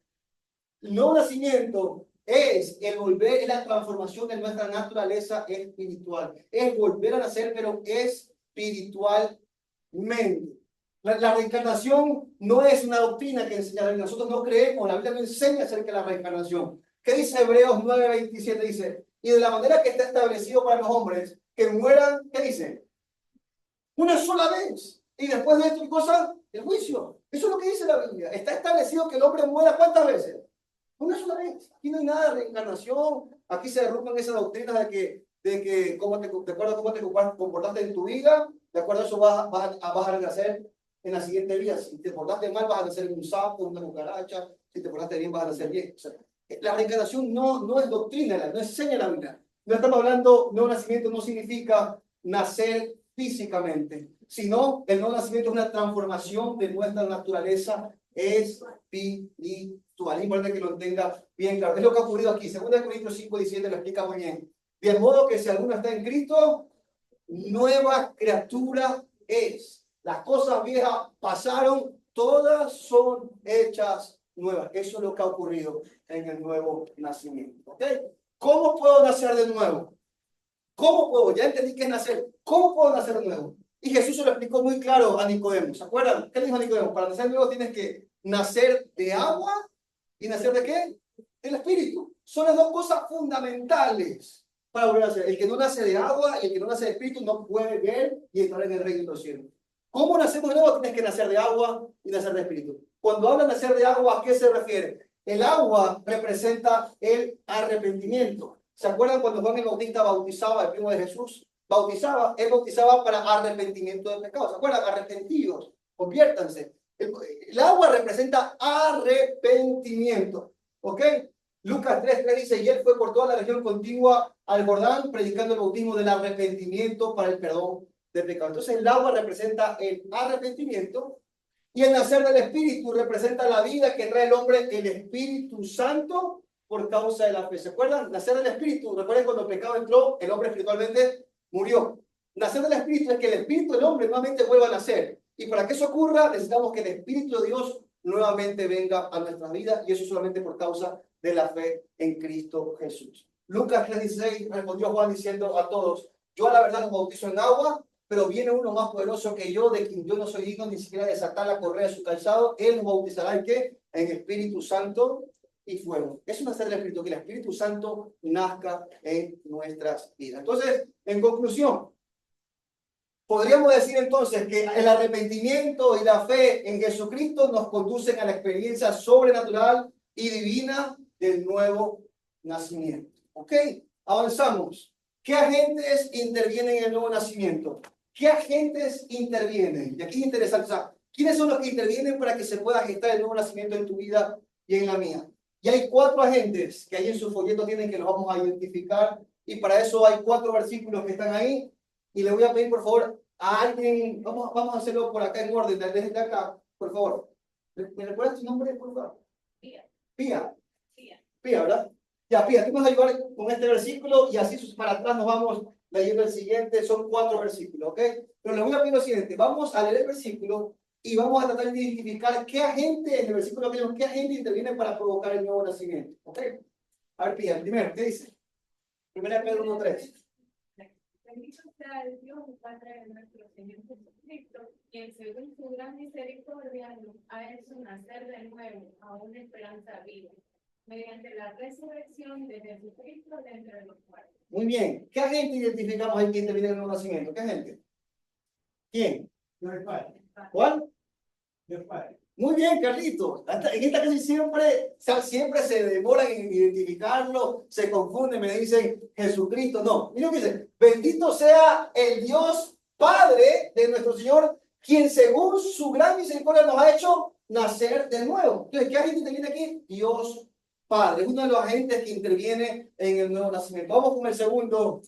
El nuevo nacimiento es el volver, es la transformación de nuestra naturaleza espiritual. Es volver a nacer, pero espiritualmente. La reencarnación no es una doctrina que enseña. Nosotros no creemos, la Biblia no enseña acerca de la reencarnación. ¿Qué dice Hebreos 9:27? Dice, y de la manera que está establecido para los hombres, que mueran, ¿qué dice? Una sola vez. Y después de esto, ¿qué cosa? El juicio. Eso es lo que dice la Biblia. Está establecido que el hombre muera ¿cuántas veces? Una sola vez. Aquí no hay nada de reencarnación. Aquí se derrumban esas doctrinas de que cómo de acuerdo a cómo te comportaste en tu vida, de acuerdo a eso vas a renacer en la siguiente vida. Si te portaste mal, vas a nacer en un sapo, una cucaracha. Si te portaste bien, vas a nacer bien. O sea, la reencarnación no es doctrina, no enseña la Biblia. No estamos hablando, nuevo nacimiento no significa nacer físicamente, sino el nuevo nacimiento es una transformación de nuestra naturaleza espiritual. Es importante que lo tenga bien claro. Es lo que ha ocurrido aquí. 2 Corintios 5:17 lo explica muy bien. De modo que si alguno está en Cristo, nueva criatura es. Las cosas viejas pasaron, todas son hechas nuevas. Eso es lo que ha ocurrido en el nuevo nacimiento. ¿Ok? ¿Cómo puedo nacer de nuevo? ¿Cómo puedo? Ya entendí qué es nacer. ¿Cómo puedo nacer de nuevo? Y Jesús se lo explicó muy claro a Nicodemo. ¿Se acuerdan? ¿Qué le dijo a Nicodemo? Para nacer de nuevo tienes que nacer de agua y nacer de ¿qué? Del Espíritu. Son las dos cosas fundamentales para volver a nacer. El que no nace de agua y el que no nace de Espíritu no puede ver y entrar en el reino de los cielos. ¿Cómo nacemos de nuevo? Tienes que nacer de agua y nacer de Espíritu. Cuando hablan de nacer de agua, ¿a qué se refiere? El agua representa el arrepentimiento. ¿Se acuerdan cuando Juan el Bautista bautizaba, el primo de Jesús? Él bautizaba para arrepentimiento de pecados. ¿Se acuerdan? Arrepentidos, conviértanse. El agua representa arrepentimiento. ¿Ok? Lucas 3:3 dice, y él fue por toda la región contigua al Jordán, predicando el bautismo del arrepentimiento para el perdón de pecados. Entonces el agua representa el arrepentimiento y el nacer del Espíritu representa la vida que trae el hombre, el Espíritu Santo, por causa de la fe. ¿Se acuerdan? Nacer del Espíritu. Recuerden cuando el pecado entró, el hombre espiritualmente murió. Nacer del Espíritu es que el Espíritu del hombre nuevamente vuelva a nacer. Y para que eso ocurra, necesitamos que el Espíritu de Dios nuevamente venga a nuestras vidas, y eso solamente por causa de la fe en Cristo Jesús. Lucas 3:16 respondió Juan diciendo a todos, yo a la verdad los bautizo en agua, pero viene uno más poderoso que yo, de quien yo no soy digno ni siquiera de desatar la correa de su calzado. Él nos bautizará ¿en qué? En Espíritu Santo y fuego. Es un hacer del Espíritu, que el Espíritu Santo nazca en nuestras vidas. Entonces, en conclusión, podríamos decir entonces que el arrepentimiento y la fe en Jesucristo nos conducen a la experiencia sobrenatural y divina del nuevo nacimiento. ¿Ok? Avanzamos. ¿Qué agentes intervienen en el nuevo nacimiento? ¿Qué agentes intervienen? Y aquí es interesante, o sea, ¿quiénes son los que intervienen para que se pueda gestar el nuevo nacimiento en tu vida y en la mía? Y hay 4 agentes que ahí en su folleto tienen, que los vamos a identificar, y para eso hay 4 versículos que están ahí, y le voy a pedir por favor a alguien, vamos a hacerlo por acá en orden, desde acá, por favor. ¿Me recuerdas tu nombre, por favor? Pía. Pía. Pía. Pía, ¿verdad? Ya, Pía, tú me vas a ayudar con este versículo y así para atrás nos vamos leyendo el siguiente. Son 4 versículos, ¿ok? Pero les voy a pedir lo siguiente, vamos a leer el versículo y vamos a tratar de identificar qué agente, en el versículo que qué agente interviene para provocar el nuevo nacimiento, ¿ok? A ver, Pía, primero, ¿qué dice? 1 Pedro 1:3. Bendito sea el Dios y Padre de nuestro Señor Jesucristo, quien según su gran misericordia nos ha hecho nacer de nuevo a una esperanza viva, mediante la resurrección de Jesucristo de entre los muertos. Muy bien. ¿Qué agente identificamos ahí que interviene en el nuevo nacimiento? ¿Qué agente? ¿Quién? Dios Padre. ¿Cuál? Dios Padre. Muy bien, Carlitos. En esta clase siempre se demoran en identificarlo, se confunden, me dicen Jesucristo. No, miren que dice, bendito sea el Dios Padre de nuestro Señor, quien según su gran misericordia nos ha hecho nacer de nuevo. Entonces, ¿qué agente interviene aquí? Dios Padre. Es uno de los agentes que interviene en el nuevo nacimiento. Vamos con el segundo.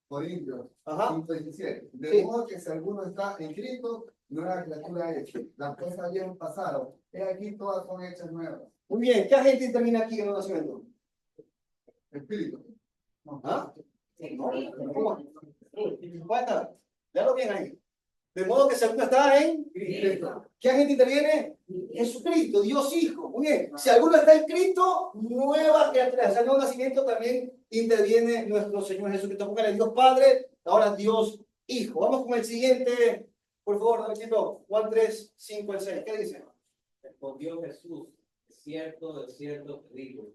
Corintios Ajá. 5:17. De Sí. modo que si alguno está en Cristo, nueva criatura es. Las cosas bien pasaron. He aquí todas son hechas nuevas. Muy bien, ¿qué agente interviene aquí en el nuevo nacimiento? Espíritu. No. ¿Ah? No, ¿cómo? Léalo bien ahí. De modo que si alguno está en Cristo. ¿Qué agente interviene? Jesucristo, Dios Hijo. Muy bien. Si alguno está en Cristo, nueva criatura. O sea, el nuevo nacimiento también interviene nuestro Señor Jesucristo. Póngale Dios Padre, ahora Dios Hijo. Vamos con el siguiente. Por favor, Davidito. Juan 3, 5 al 6. ¿Qué dice? Respondió Jesús, de cierto te digo,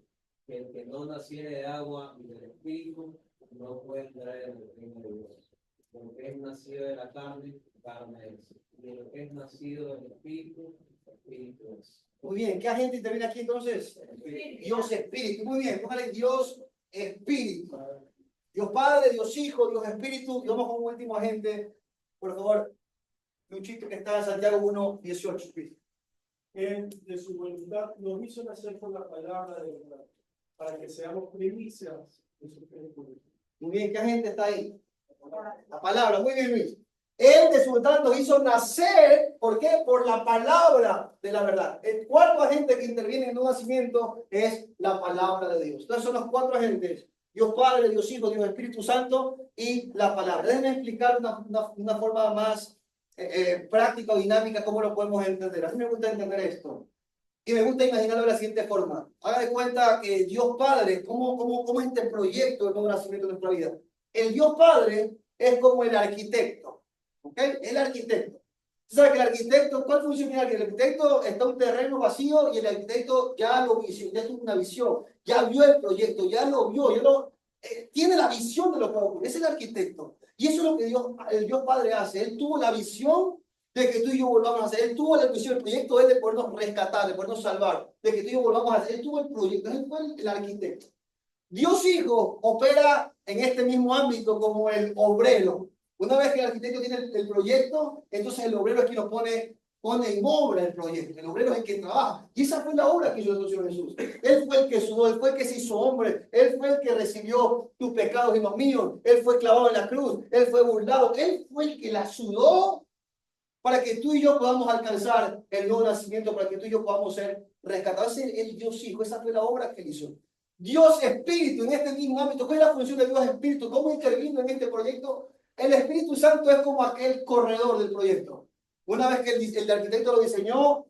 que el que no naciere de agua y del Espíritu no puede entrar en el reino de Dios. Lo que es nacido de la carne, carne es. Y lo que es nacido del Espíritu, Espíritu es. Muy bien. ¿Qué agente interviene aquí entonces? Dios Espíritu. Muy bien. Póngale Dios Espíritu. Dios Padre, Dios Hijo, Dios Espíritu. Y vamos con un último agente. Por favor, Luchito, que está en Santiago 1, 18. Él, de su voluntad, nos hizo nacer por la palabra de verdad, para que seamos primicias de su criatura. Muy bien, ¿qué agente está ahí? La palabra, muy bien, Luis. Él de su voluntad nos hizo nacer, ¿por qué? Por la palabra de la verdad. El cuarto agente que interviene en el nuevo nacimiento es la palabra de Dios. Entonces son los cuatro agentes: Dios Padre, Dios Hijo, Dios Espíritu Santo y la palabra. Déjenme explicar una forma más práctica o dinámica cómo lo podemos entender. A mí me gusta entender esto. Y me gusta imaginarlo de la siguiente forma. Haga de cuenta que Dios Padre, ¿cómo es este proyecto del nuevo nacimiento de nuestra vida? El Dios Padre es como el arquitecto. ¿Ok? El arquitecto. ¿Tú sabes que el arquitecto, cuál función tiene el arquitecto? Está un terreno vacío y el arquitecto ya lo vio, ya tuvo una visión, ya vio el proyecto, ya lo vio, tiene la visión de lo que va a ocurrir. Es el arquitecto. Y eso es lo que el Dios Padre hace. Él tuvo la visión de que tú y yo volvamos a hacer. Él tuvo la visión, el proyecto es de podernos rescatar, de podernos salvar, de que tú y yo volvamos a hacer. Él tuvo el proyecto, él fue el arquitecto. Dios Hijo opera en este mismo ámbito como el obrero. Una vez que el arquitecto tiene el proyecto, entonces el obrero es quien lo pone en obra el proyecto. El obrero es el que trabaja. Y esa fue la obra que hizo el Señor Jesús. Él fue el que sudó, él fue el que se hizo hombre, él fue el que recibió tus pecados y los míos, él fue clavado en la cruz, él fue burlado, él fue el que la sudó para que tú y yo podamos alcanzar el nuevo nacimiento, para que tú y yo podamos ser rescatados. Ese es el Dios Hijo, esa fue la obra que él hizo. Dios Espíritu, en este mismo ámbito, ¿cuál es la función de Dios Espíritu? ¿Cómo intervino en este proyecto? El Espíritu Santo es como aquel corredor del proyecto. Una vez que el arquitecto lo diseñó,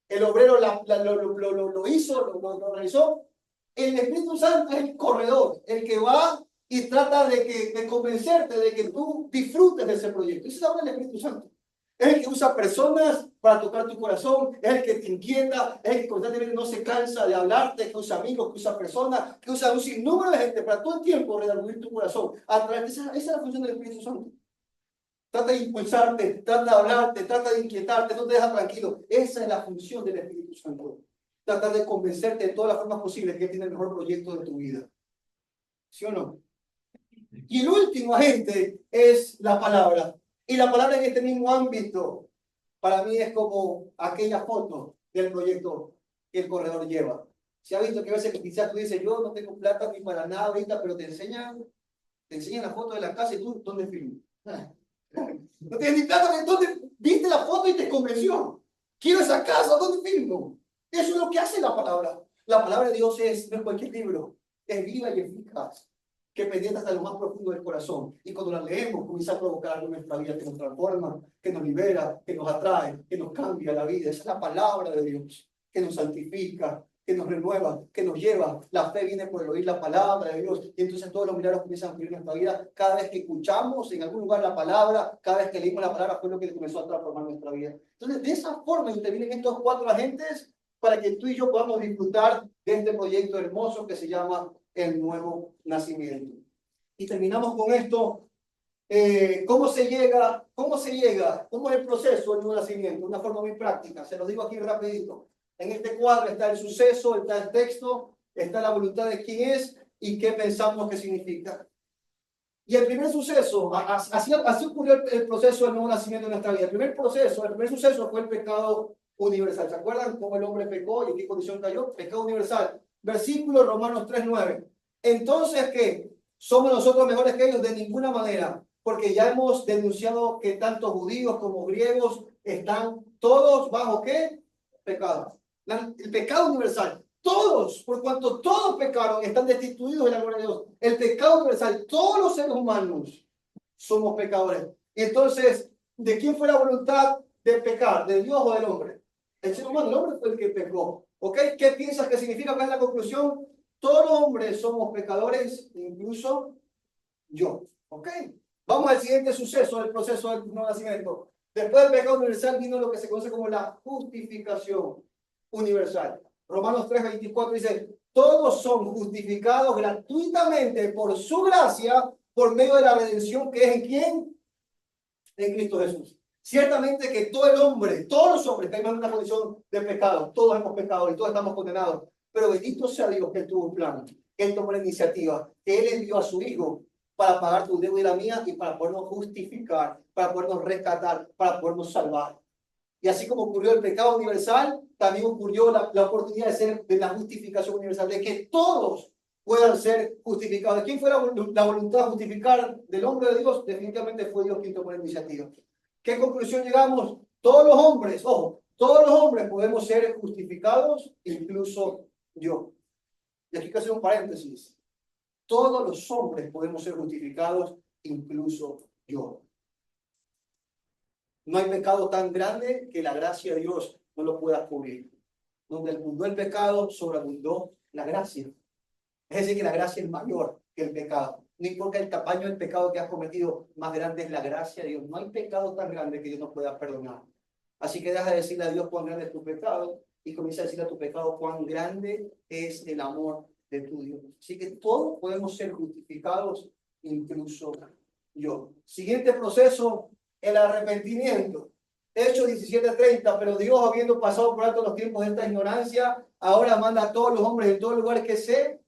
el obrero lo hizo, lo realizó, el Espíritu Santo es el corredor, el que va y trata de convencerte de que tú disfrutes de ese proyecto. Esa es la obra del Espíritu Santo. Es el que usa personas para tocar tu corazón, es el que te inquieta, es el que constantemente no se cansa de hablarte, que usa amigos, que usa personas, que usa un sinnúmero de gente para todo el tiempo redarguir tu corazón. Esa es la función del Espíritu Santo. Trata de impulsarte, trata de hablarte, trata de inquietarte, no te deja tranquilo. Esa es la función del Espíritu Santo. Trata de convencerte de todas las formas posibles que tiene el mejor proyecto de tu vida. ¿Sí o no? Y el último agente es la palabra. Y la palabra en este mismo ámbito, para mí es como aquella foto del proyecto que el corredor lleva. Se ha visto que a veces quizás tú dices, yo no tengo plata ni para nada ahorita, pero te enseñan la foto de la casa y tú, ¿dónde firmas? No tienes ni plata, entonces viste la foto y te convenció. Quiero esa casa, ¿dónde firmo? Eso es lo que hace la palabra. La palabra de Dios no es cualquier libro, es viva y eficaz, que penetra hasta lo más profundo del corazón. Y cuando la leemos, comienza a provocar algo en nuestra vida que nos transforma, que nos libera, que nos atrae, que nos cambia la vida. Esa es la palabra de Dios, que nos santifica, que nos renueva, que nos lleva. La fe viene por el oír la palabra de Dios. Y entonces todos los milagros comienzan a ocurrir en nuestra vida. Cada vez que escuchamos en algún lugar la palabra, cada vez que leímos la palabra, fue lo que comenzó a transformar nuestra vida. Entonces, de esa forma intervienen estos cuatro agentes para que tú y yo podamos disfrutar de este proyecto hermoso que se llama el nuevo nacimiento. Y terminamos con esto. ¿Cómo se llega? ¿Cómo es el proceso del nuevo nacimiento? Una forma muy práctica. Se los digo aquí rapidito. En este cuadro está el suceso, está el texto, está la voluntad de quién es y qué pensamos que significa. Y el primer suceso, así ocurrió el proceso del nuevo nacimiento en nuestra vida. El primer suceso fue el pecado universal. ¿Se acuerdan cómo el hombre pecó y en qué condición cayó? Pecado universal. Versículo Romanos 3:9. Entonces, ¿qué? ¿Somos nosotros mejores que ellos? De ninguna manera, porque ya hemos denunciado que tanto judíos como griegos están todos bajo ¿qué? Pecado. El pecado universal. Todos, por cuanto todos pecaron, están destituidos de la gloria de Dios. El pecado universal, todos los seres humanos somos pecadores. Y entonces, ¿De quién fue la voluntad de pecar? ¿De Dios o del hombre? El ser humano, el hombre fue el que pecó. ¿Ok? ¿Qué piensas que significa? ¿Cuál es la conclusión? Todos los hombres somos pecadores, incluso yo. ¿Ok? Vamos al siguiente suceso del proceso del nuevo nacimiento. Después del pecado universal vino lo que se conoce como la justificación universal. Romanos 3:24 dice, todos son justificados gratuitamente por su gracia, por medio de la redención que es en quién? En Cristo Jesús. Ciertamente que todo el hombre, todos los hombres tenemos una condición de pecado, todos hemos pecado y todos estamos condenados, pero bendito sea Dios que Él tuvo un plan, que Él tomó la iniciativa, que Él envió a su Hijo para pagar tu deuda y la mía y para podernos justificar, para podernos rescatar, para podernos salvar. Y así como ocurrió el pecado universal, también ocurrió la oportunidad de ser de la justificación universal, de que todos puedan ser justificados. ¿De quién fue la voluntad de justificar del hombre de Dios? Definitivamente fue Dios quien tomó la iniciativa. ¿Qué conclusión llegamos? Todos los hombres, ojo, todos los hombres podemos ser justificados, incluso yo. Y aquí hay que hacer un paréntesis. Todos los hombres podemos ser justificados, incluso yo. No hay pecado tan grande que la gracia de Dios no lo pueda cubrir. Donde abundó el pecado, sobreabundó la gracia. Es decir, que la gracia es mayor que el pecado. No importa el tamaño del pecado que has cometido, más grande es la gracia de Dios. No hay pecado tan grande que Dios no pueda perdonar. Así que deja de decirle a Dios cuán grande es tu pecado y comienza a decirle a tu pecado cuán grande es el amor de tu Dios. Así que todos podemos ser justificados, incluso yo. Siguiente proceso, el arrepentimiento. Hechos 17:30, pero Dios, habiendo pasado por alto los tiempos de esta ignorancia, ahora manda a todos los hombres en todo lugar que se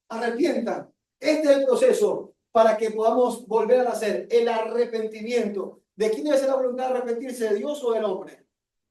arrepientan. Este es el proceso para que podamos volver a nacer, el arrepentimiento. ¿De quién debe ser la voluntad de arrepentirse? ¿De Dios o del hombre?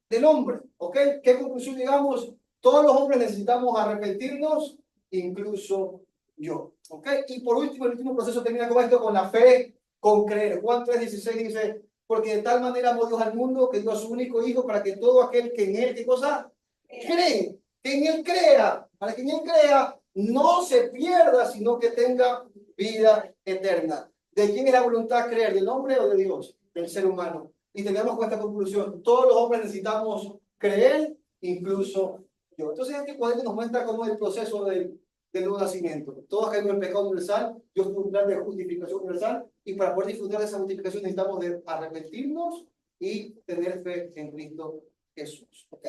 Del hombre, ¿ok? ¿Qué conclusión llegamos? Todos los hombres necesitamos arrepentirnos, incluso yo, ¿ok? Y por último, el último proceso termina con esto, con la fe, con creer. Juan 3:16 dice, porque de tal manera amó Dios al mundo que dio a su único hijo para que todo aquel que en él, ¿qué cosa? Cree, que en él crea, para que en él crea, no se pierda, sino que tenga vida eterna. ¿De quién es la voluntad de creer? ¿Del hombre o de Dios? Del ser humano. Y tenemos con esta conclusión, todos los hombres necesitamos creer, incluso yo. Entonces este cuadro nos muestra cómo es el proceso del nuevo nacimiento. Todos caemos en el pecado universal, Dios tuvo un plan de justificación universal, y para poder disfrutar de esa justificación necesitamos de arrepentirnos y tener fe en Cristo Jesús. ¿Ok?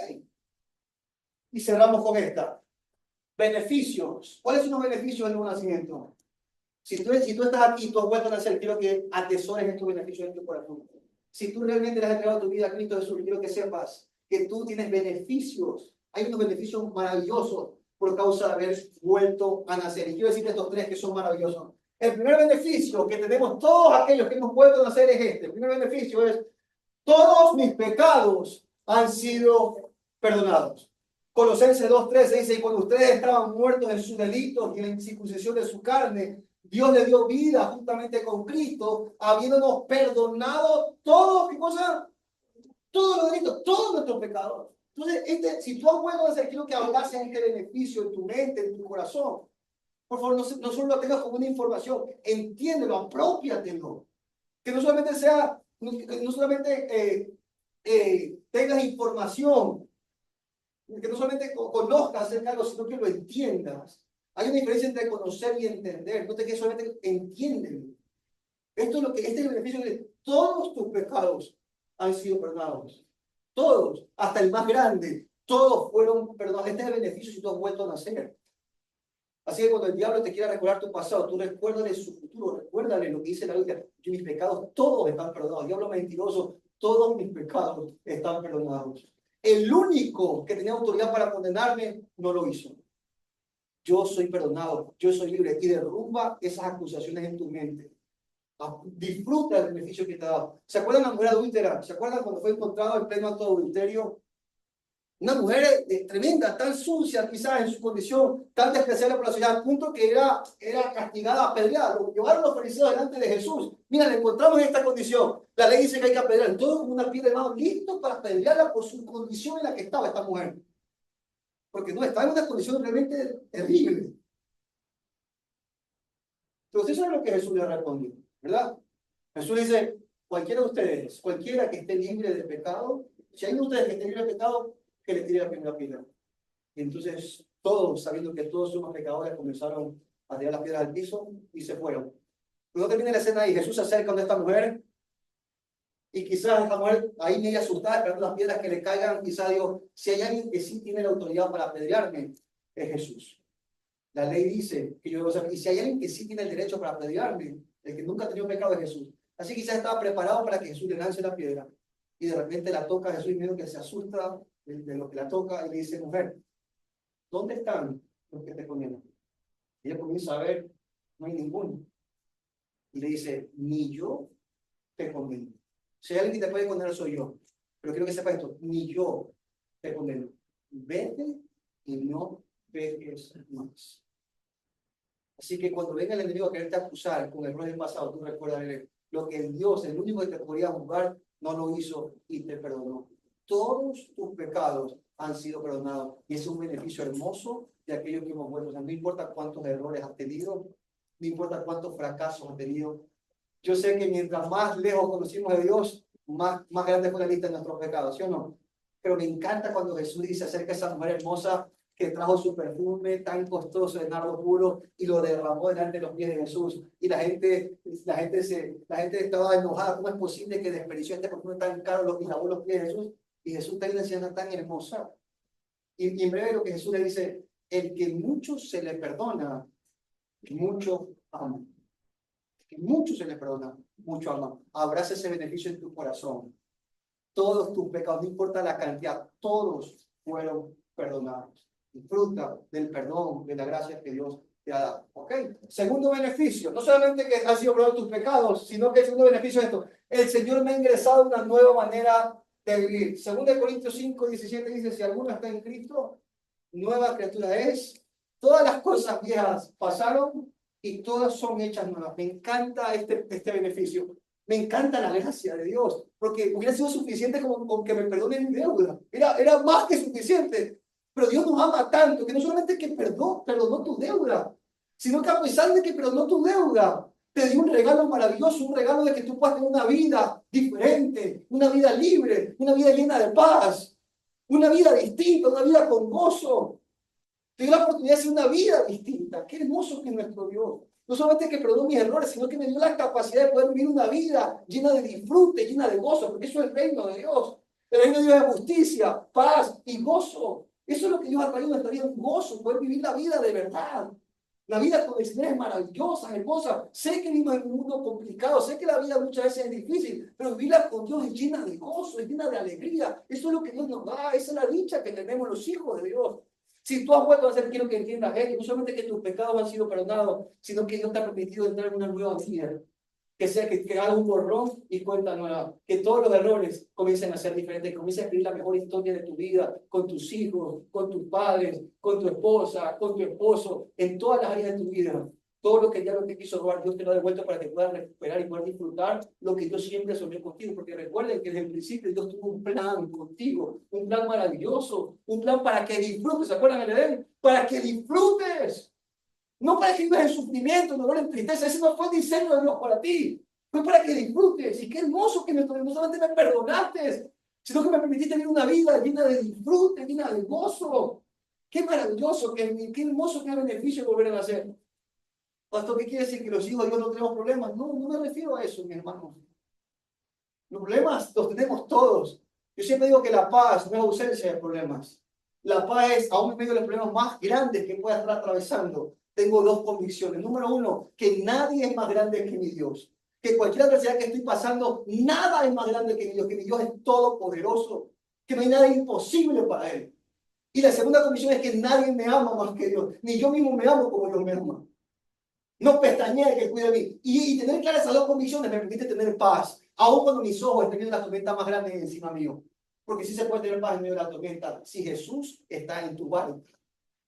Y cerramos con esta. Beneficios. ¿Cuáles son los beneficios del nuevo nacimiento? Si tú estás aquí, tú has vuelto a nacer, quiero que atesores estos beneficios en tu corazón. Si tú realmente le has entregado tu vida a Cristo Jesús, quiero que sepas que tú tienes beneficios. Hay unos beneficios maravillosos por causa de haber vuelto a nacer. Y quiero decirte estos tres que son maravillosos. El primer beneficio que tenemos todos aquellos que hemos vuelto a nacer es este. El primer beneficio es, todos mis pecados han sido perdonados. Colosenses 2:13 dice, y cuando ustedes estaban muertos en sus delitos y en la incircuncisión de su carne, Dios le dio vida juntamente con Cristo, habiéndonos perdonado todos, ¿qué cosa? Todos los delitos, todos nuestros pecados. Entonces, si tú has vuelto a nacer, quiero que hablases este beneficio en tu mente, en tu corazón. Por favor, no solo lo tengas como una información, entiéndelo, apropiatelo. Que no solamente sea, no solamente tengas información, que no solamente conozcas acerca de algo, sino que lo entiendas. Hay una diferencia entre conocer y entender. No te quedes solamente entiéndelo. Este es el beneficio de todos tus pecados han sido perdonados. Todos, hasta el más grande, todos fueron perdonados. Este es el beneficio si tú has vuelto a nacer. Así que cuando el diablo te quiera recordar tu pasado, tú recuérdale su futuro, recuérdale lo que dice la Biblia. Que mis pecados todos están perdonados. Diablo mentiroso, todos mis pecados están perdonados. El único que tenía autoridad para condenarme no lo hizo. Yo soy perdonado, yo soy libre. Y derrumba esas acusaciones en tu mente. Disfruta del beneficio que te ha dado. ¿Se acuerdan la mujer adúltera? ¿Se acuerdan cuando fue encontrado en pleno acto de adulterio? Una mujer tremenda, tan sucia quizás en su condición, tan despreciable por la sociedad, al punto que era castigada, apedreada. Lo llevaron los fariseos delante de Jesús. Mira, le encontramos en esta condición. La ley dice que hay que apedrear. Todo como una piedra de mano, listo para apedrearla por su condición en la que estaba esta mujer. Porque no, estaba en una condición realmente terrible. Entonces eso es lo que Jesús le respondió, ¿verdad? Jesús dice, cualquiera de ustedes, cualquiera que esté libre de pecado, si hay uno de ustedes que esté libre de pecado, que le tire la primera piedra. Y entonces todos, sabiendo que todos somos pecadores, comenzaron a tirar las piedras al piso y se fueron. Luego termina la escena ahí, Jesús se acerca a esta mujer y quizás esta mujer ahí media asustada, esperando las piedras que le caigan, quizás digo, si hay alguien que sí tiene la autoridad para apedrearme, es Jesús. La ley dice que yo debo ser, y si hay alguien que sí tiene el derecho para apedrearme, el que nunca ha tenido pecado es Jesús. Así quizás estaba preparado para que Jesús le lance la piedra. Y de repente la toca Jesús y medio que se asusta de lo que la toca y le dice, mujer, ¿dónde están los que te condenan? Y ella comienza a ver, no hay ninguno. Y le dice, ni yo te condeno. Si hay alguien que te puede condenar soy yo. Pero quiero que sepas esto, ni yo te condeno. Vete y no peques más. Así que cuando venga el enemigo a quererte acusar con errores del pasado, tú recuerdas lo que Dios, el único que te podía juzgar, no lo hizo y te perdonó. Todos tus pecados han sido perdonados. Y es un beneficio hermoso de aquellos que hemos vuelto. O sea, no importa cuántos errores has tenido, no importa cuántos fracasos has tenido. Yo sé que mientras más lejos conocimos de Dios, más grande fue la lista de nuestros pecados, ¿sí o no? Pero me encanta cuando Jesús dice acerca de esa mujer hermosa que trajo su perfume tan costoso de nardo puro y lo derramó delante de los pies de Jesús. Y la gente estaba enojada. ¿Cómo es posible que desperdició este perfume tan caro y lavó los pies de Jesús? Y Jesús está en una escena tan hermosa. Y en breve lo que Jesús le dice, el que mucho se le perdona, mucho ama. Que mucho se le perdona, mucho ama. Abraza ese beneficio en tu corazón. Todos tus pecados, no importa la cantidad, todos fueron perdonados. Disfruta del perdón, de la gracia que Dios te ha dado. ¿Ok? Segundo beneficio, no solamente que han sido perdonados tus pecados, sino que el segundo beneficio es esto. El Señor me ha ingresado una nueva manera de vivir. 2 Corintios 5:17 dice, si alguno está en Cristo, nueva criatura es. Todas las cosas viejas pasaron y todas son hechas nuevas. Me encanta este beneficio. Me encanta la gracia de Dios, porque hubiera sido suficiente con que me perdone mi deuda. Era más que suficiente. Pero Dios nos ama tanto que no solamente que perdonó tu deuda, sino que a pesar de que perdonó tu deuda, te dio un regalo maravilloso, un regalo de que tú puedas tener una vida diferente, una vida libre, una vida llena de paz, una vida distinta, una vida con gozo. Te dio la oportunidad de hacer una vida distinta. Qué hermoso que es nuestro Dios. No solamente que perdonó mis errores, sino que me dio la capacidad de poder vivir una vida llena de disfrute, llena de gozo, porque eso es el reino de Dios. El reino de Dios es justicia, paz y gozo. Eso es lo que Dios ha traído a nuestra vida, un gozo, poder vivir la vida de verdad. La vida con decisiones maravillosas, hermosas. Sé que vivimos en un mundo complicado, sé que la vida muchas veces es difícil, pero vivirla con Dios es llena de gozo, es llena de alegría. Eso es lo que Dios nos da, esa es la dicha que tenemos los hijos de Dios. Si tú has vuelto a hacer, quiero que entiendas, no solamente que tus pecados han sido perdonados, sino que Dios te ha permitido entrar en una nueva vida. Que sea que haga un borrón y cuenta nueva. Que todos los errores comiencen a ser diferentes. Que comiences a escribir la mejor historia de tu vida, con tus hijos, con tus padres, con tu esposa, con tu esposo, en todas las áreas de tu vida. Todo lo que el diablo te quiso robar, Dios te lo ha devuelto para que puedas recuperar y poder disfrutar lo que Dios siempre soñó contigo. Porque recuerden que desde el principio Dios tuvo un plan contigo, un plan maravilloso, un plan para que disfrutes. ¿Se acuerdan del Edén? Para que disfrutes. No para que vivas en sufrimiento, dolor, en tristeza. Ese no fue el diseño de Dios para ti. Fue para que disfrutes. Y qué hermoso que no solamente me perdonaste, sino que me permitiste vivir una vida llena de disfrute, llena de gozo. Qué maravilloso, qué hermoso, qué beneficio volver a nacer. Pastor, ¿qué quiere decir? ¿Que los hijos de Dios no tenemos problemas? No, no me refiero a eso, mi hermano. Los problemas los tenemos todos. Yo siempre digo que la paz no es ausencia de problemas. La paz es, aún en medio de los problemas más grandes que pueda estar atravesando, tengo dos convicciones. Número uno, que nadie es más grande que mi Dios. Que cualquier adversidad que estoy pasando, nada es más grande que mi Dios. Que mi Dios es todopoderoso. Que no hay nada imposible para Él. Y la segunda convicción es que nadie me ama más que Dios. Ni yo mismo me amo como Dios me ama. No pestañeé que cuide de mí. Y tener claras esas dos convicciones me permite tener paz. Aún cuando mis ojos estén viendo la tormenta más grande encima mío. Porque sí se puede tener paz en medio de la tormenta si Jesús está en tu barco.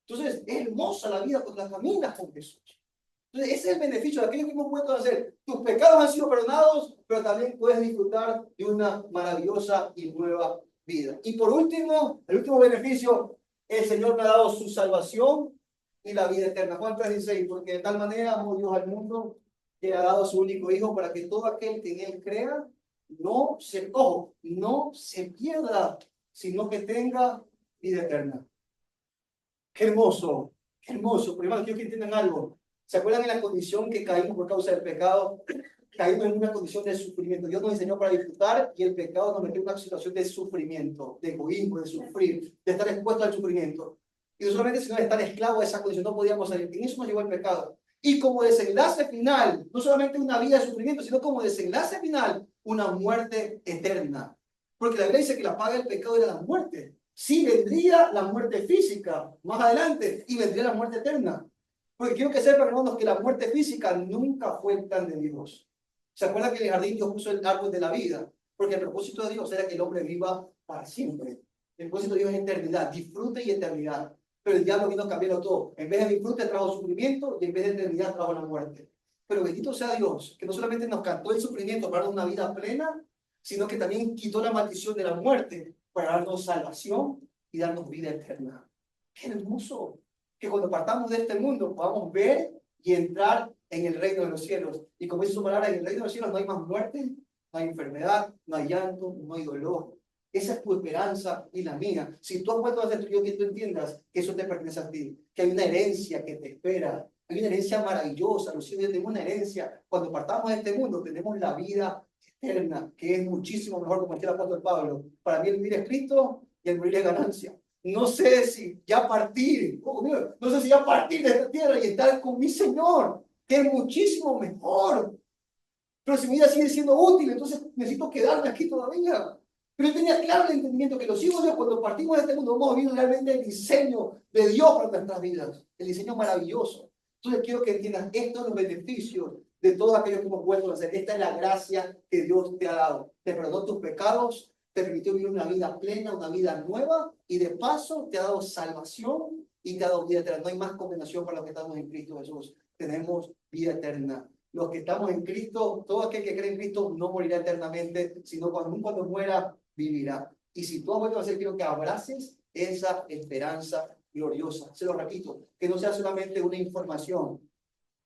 Entonces, es hermosa la vida cuando la caminas con Jesús. Entonces, ese es el beneficio de aquello que hemos vuelto a hacer. Tus pecados han sido perdonados, pero también puedes disfrutar de una maravillosa y nueva vida. Y por último, el último beneficio, el Señor me ha dado su salvación y la vida eterna. Juan 3:16, porque de tal manera amó Dios al mundo que ha dado a su único Hijo para que todo aquel que en Él crea no se pierda, sino que tenga vida eterna. Qué hermoso, qué hermoso. Pero hermano, quiero que entiendan algo. ¿Se acuerdan en la condición que caímos por causa del pecado? Caímos en una condición de sufrimiento. Dios nos enseñó para disfrutar y el pecado nos metió en una situación de sufrimiento, de egoísmo, de sufrir, de estar expuesto al sufrimiento. Y no solamente sino de estar esclavo de esa condición, no podíamos salir. En eso nos llevó el pecado. Y como desenlace final, no solamente una vida de sufrimiento, sino como desenlace final, una muerte eterna. Porque la Biblia dice que la paga del pecado era la muerte. Sí, vendría la muerte física más adelante y vendría la muerte eterna. Porque quiero que sepan, hermanos, que la muerte física nunca fue el plan de Dios. ¿Se acuerdan que en el jardín Dios puso el árbol de la vida? Porque el propósito de Dios era que el hombre viva para siempre. El propósito de Dios es eternidad, disfrute y eternidad. Pero el diablo vino a cambiarlo todo. En vez de disfrute trajo sufrimiento y en vez de eternidad trajo la muerte. Pero bendito sea Dios, que no solamente nos cantó el sufrimiento para darnos una vida plena, sino que también quitó la maldición de la muerte para darnos salvación y darnos vida eterna. ¡Qué hermoso! Que cuando partamos de este mundo podamos ver y entrar en el reino de los cielos. Y como dice su palabra, en el reino de los cielos no hay más muerte, no hay enfermedad, no hay llanto, no hay dolor. Esa es tu esperanza y la mía. Si tú has vuelto a hacer tuyo, que tú entiendas que eso te pertenece a ti, que hay una herencia que te espera, hay una herencia maravillosa. Los hijos tenemos una herencia. Cuando partamos de este mundo, tenemos la vida eterna, que es muchísimo mejor, como decía el apóstol Pablo. Para mí el vivir es Cristo y el morir es ganancia. No sé si ya partir, no sé si ya partir de esta tierra y estar con mi Señor, que es muchísimo mejor. Pero si mi vida sigue siendo útil, entonces necesito quedarme aquí todavía. Pero él tenía claro el entendimiento que los hijos de Dios, cuando partimos de este mundo, vamos a vivir realmente el diseño de Dios para nuestras vidas. El diseño maravilloso. Entonces quiero que entiendas estos son los beneficios de todos aquellos que hemos vuelto a hacer. Esta es la gracia que Dios te ha dado. Te perdonó tus pecados, te permitió vivir una vida plena, una vida nueva, y de paso te ha dado salvación y te ha dado vida eterna. No hay más condenación para los que estamos en Cristo Jesús. Tenemos vida eterna. Los que estamos en Cristo, todo aquel que cree en Cristo no morirá eternamente, sino cuando muera, vivirá. Y si tú has vuelto a hacer, quiero que abraces esa esperanza gloriosa. Se lo repito, que no sea solamente una información,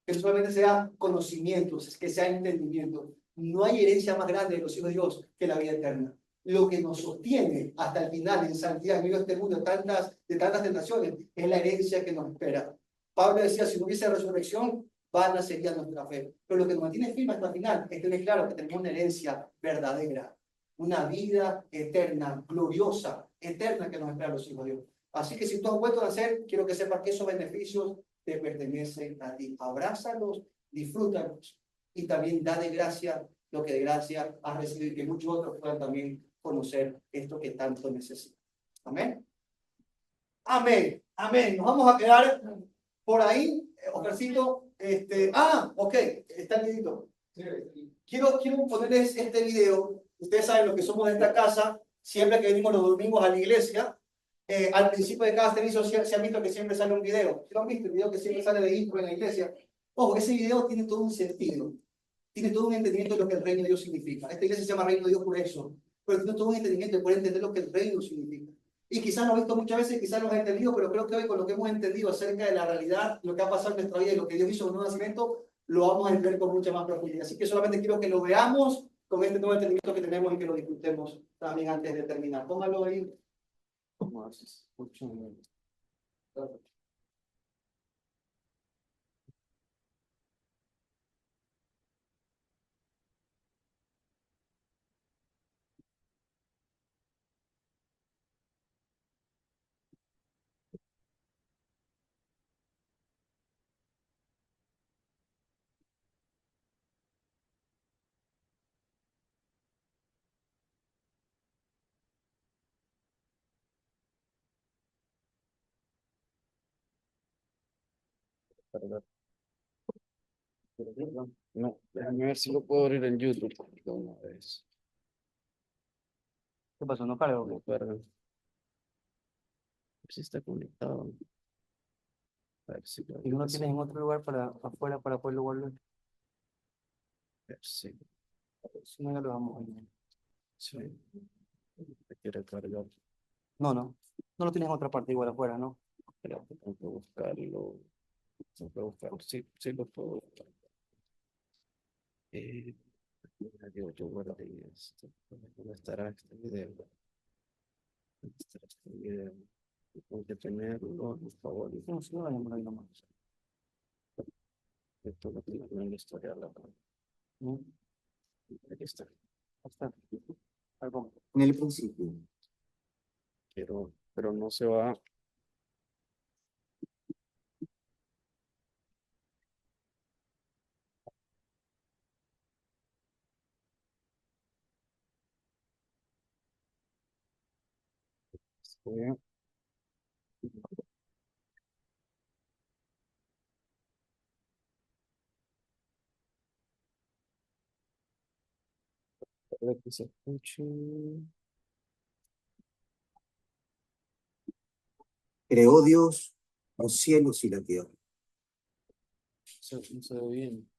que no solamente sea conocimiento, que sea entendimiento. No hay herencia más grande de los hijos de Dios que la vida eterna. Lo que nos sostiene hasta el final en santidad en medio de este mundo de tantas tentaciones es la herencia que nos espera. Pablo decía, si no hubiese resurrección, vana sería nuestra fe. Pero lo que nos mantiene firme hasta el final es tener claro que tenemos una herencia verdadera, una vida eterna, gloriosa, eterna que nos espera a los hijos de Dios. Así que si tú has vuelto a nacer, quiero que sepas que esos beneficios te pertenecen a ti. Abrázalos, disfrútalos y también da de gracia lo que de gracia has recibido y que muchos otros puedan también conocer esto que tanto necesitan. Amén. Amén. Amén. Nos vamos a quedar por ahí. Oscarcito, ok, está el videito. Quiero ponerles este video. Ustedes saben lo que somos de esta casa. Siempre que venimos los domingos a la iglesia, al principio de cada servicio se han visto que siempre sale un video. ¿Sí lo han visto? El video que siempre sale de intro en la iglesia. Ojo, ese video tiene todo un sentido. Tiene todo un entendimiento de lo que el reino de Dios significa. Esta iglesia se llama Reino de Dios por eso. Pero tiene todo un entendimiento de poder entender lo que el reino significa. Y quizás lo he visto muchas veces, quizás lo he entendido, pero creo que hoy con lo que hemos entendido acerca de la realidad, lo que ha pasado en nuestra vida y lo que Dios hizo en un nuevo nacimiento, lo vamos a entender con mucha más profundidad. Así que solamente quiero que lo veamos con este nuevo entendimiento que tenemos y que lo disfrutemos también antes de terminar. Póngalo ahí. Perdón. No, déjame ver si lo puedo abrir en YouTube de una vez. ¿Qué pasó? ¿No cargo? No, perdón. A ver si está conectado. A ver si ¿Y no lo tienes en otro lugar para afuera para poderlo volver? ver si Si no, ya lo vamos a ver. sí. Me quiere cargar. No lo tienes en otra parte igual afuera, ¿no? Pero tengo que buscarlo. Tengo que buscarlo. Sí, sí lo puedo buscar. Mira, yo guardé esto. ¿Dónde estará este video? ¿Dónde estará este video? Tengo que tenerlo, por favor. No, se lo voy a llamar ahí nomás. Esto lo tengo en la historia. ¿No? Aquí está. Está. Algo. En el principio. Quiero, pero no se va. Voy a- para que se escuche. Creó Dios los cielos y la tierra. No se ve bien.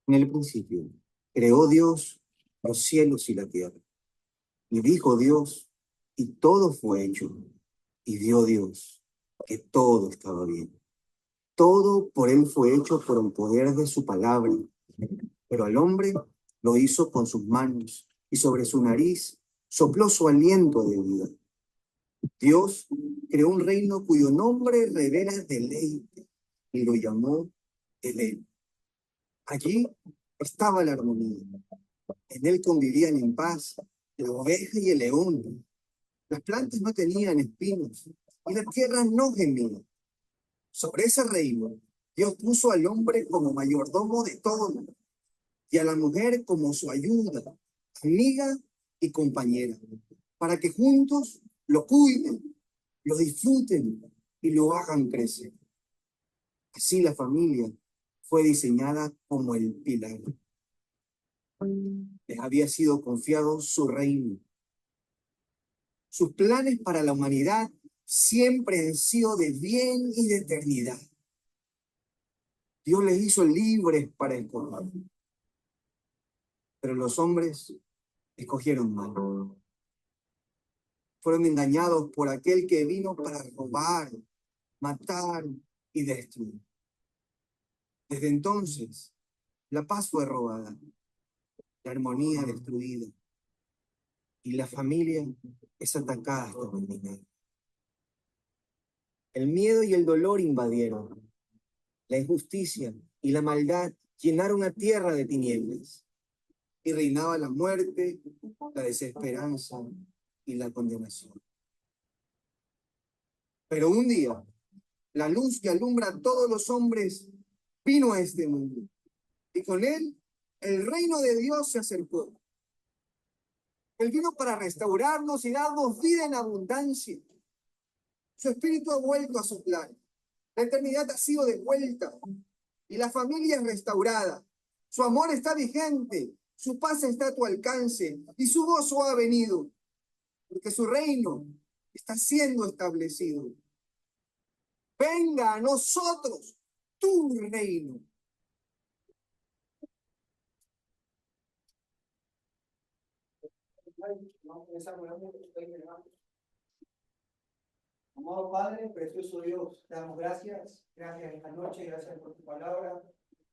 En el principio, creó Dios los cielos y la tierra. Y dijo Dios, y todo fue hecho. Y vio Dios que todo estaba bien. Todo por él fue hecho por el poder de su palabra. Pero al hombre lo hizo con sus manos, y sobre su nariz sopló su aliento de vida. Dios creó un reino cuyo nombre revela deleite, y lo llamó Edén. Allí estaba la armonía. En él convivían en paz la oveja y el león. Las plantas no tenían espinos y la tierra no gemía. Sobre ese reino, Dios puso al hombre como mayordomo de todo y a la mujer como su ayuda, amiga y compañera, para que juntos lo cuiden, lo disfruten y lo hagan crecer. Así la familia fue diseñada como el pilar. Les había sido confiado su reino. Sus planes para la humanidad siempre han sido de bien y de eternidad. Dios les hizo libres para escoger. Pero los hombres escogieron mal. Fueron engañados por aquel que vino para robar, matar y destruir. Desde entonces, la paz fue robada, la armonía destruida y la familia es atacada hasta terminar. El miedo y el dolor invadieron. La injusticia y la maldad llenaron la tierra de tinieblas y reinaba la muerte, la desesperanza y la condenación. Pero un día, la luz que alumbra a todos los hombres vino a este mundo y con él el reino de Dios se acercó. Él vino para restaurarnos y darnos vida en abundancia. Su espíritu ha vuelto a soplar. La eternidad ha sido devuelta y la familia es restaurada. Su amor está vigente, su paz está a tu alcance y su gozo ha venido, porque su reino está siendo establecido. Venga a nosotros tu reino. Amado Padre, precioso Dios, te damos gracias esta noche, gracias por tu palabra,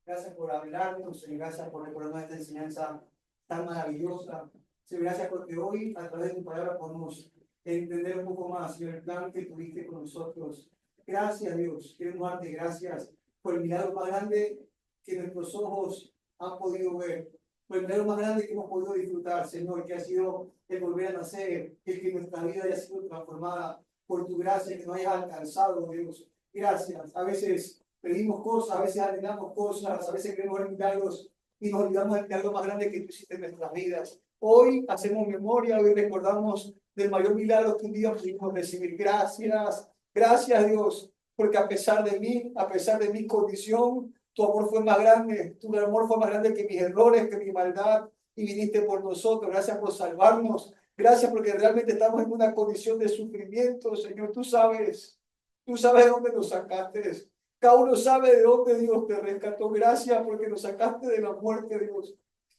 gracias por hablarnos y gracias por recordarnos esta enseñanza tan maravillosa. Sí, gracias porque hoy a través de tu palabra podemos entender un poco más, Señor, el plan que tuviste con nosotros. Gracias Dios, queremos darte gracias por el milagro más grande que nuestros ojos han podido ver, por el milagro más grande que hemos podido disfrutar, Señor, que ha sido el volver a nacer, el que nuestra vida haya sido transformada por tu gracia, que nos hayas alcanzado, Dios. Gracias. A veces pedimos cosas, a veces anhelamos cosas, a veces queremos ver milagros y nos olvidamos del milagro más grande que tú hiciste en nuestras vidas. Hoy hacemos memoria, hoy recordamos del mayor milagro que un día pudimos recibir. Gracias, gracias Dios, porque a pesar de mí, a pesar de mi condición, tu amor fue más grande, tu amor fue más grande que mis errores, que mi maldad, y viniste por nosotros. Gracias por salvarnos. Gracias porque realmente estamos en una condición de sufrimiento, Señor. Tú sabes dónde nos sacaste. Cada uno sabe de dónde Dios te rescató. Gracias porque nos sacaste de la muerte, Dios.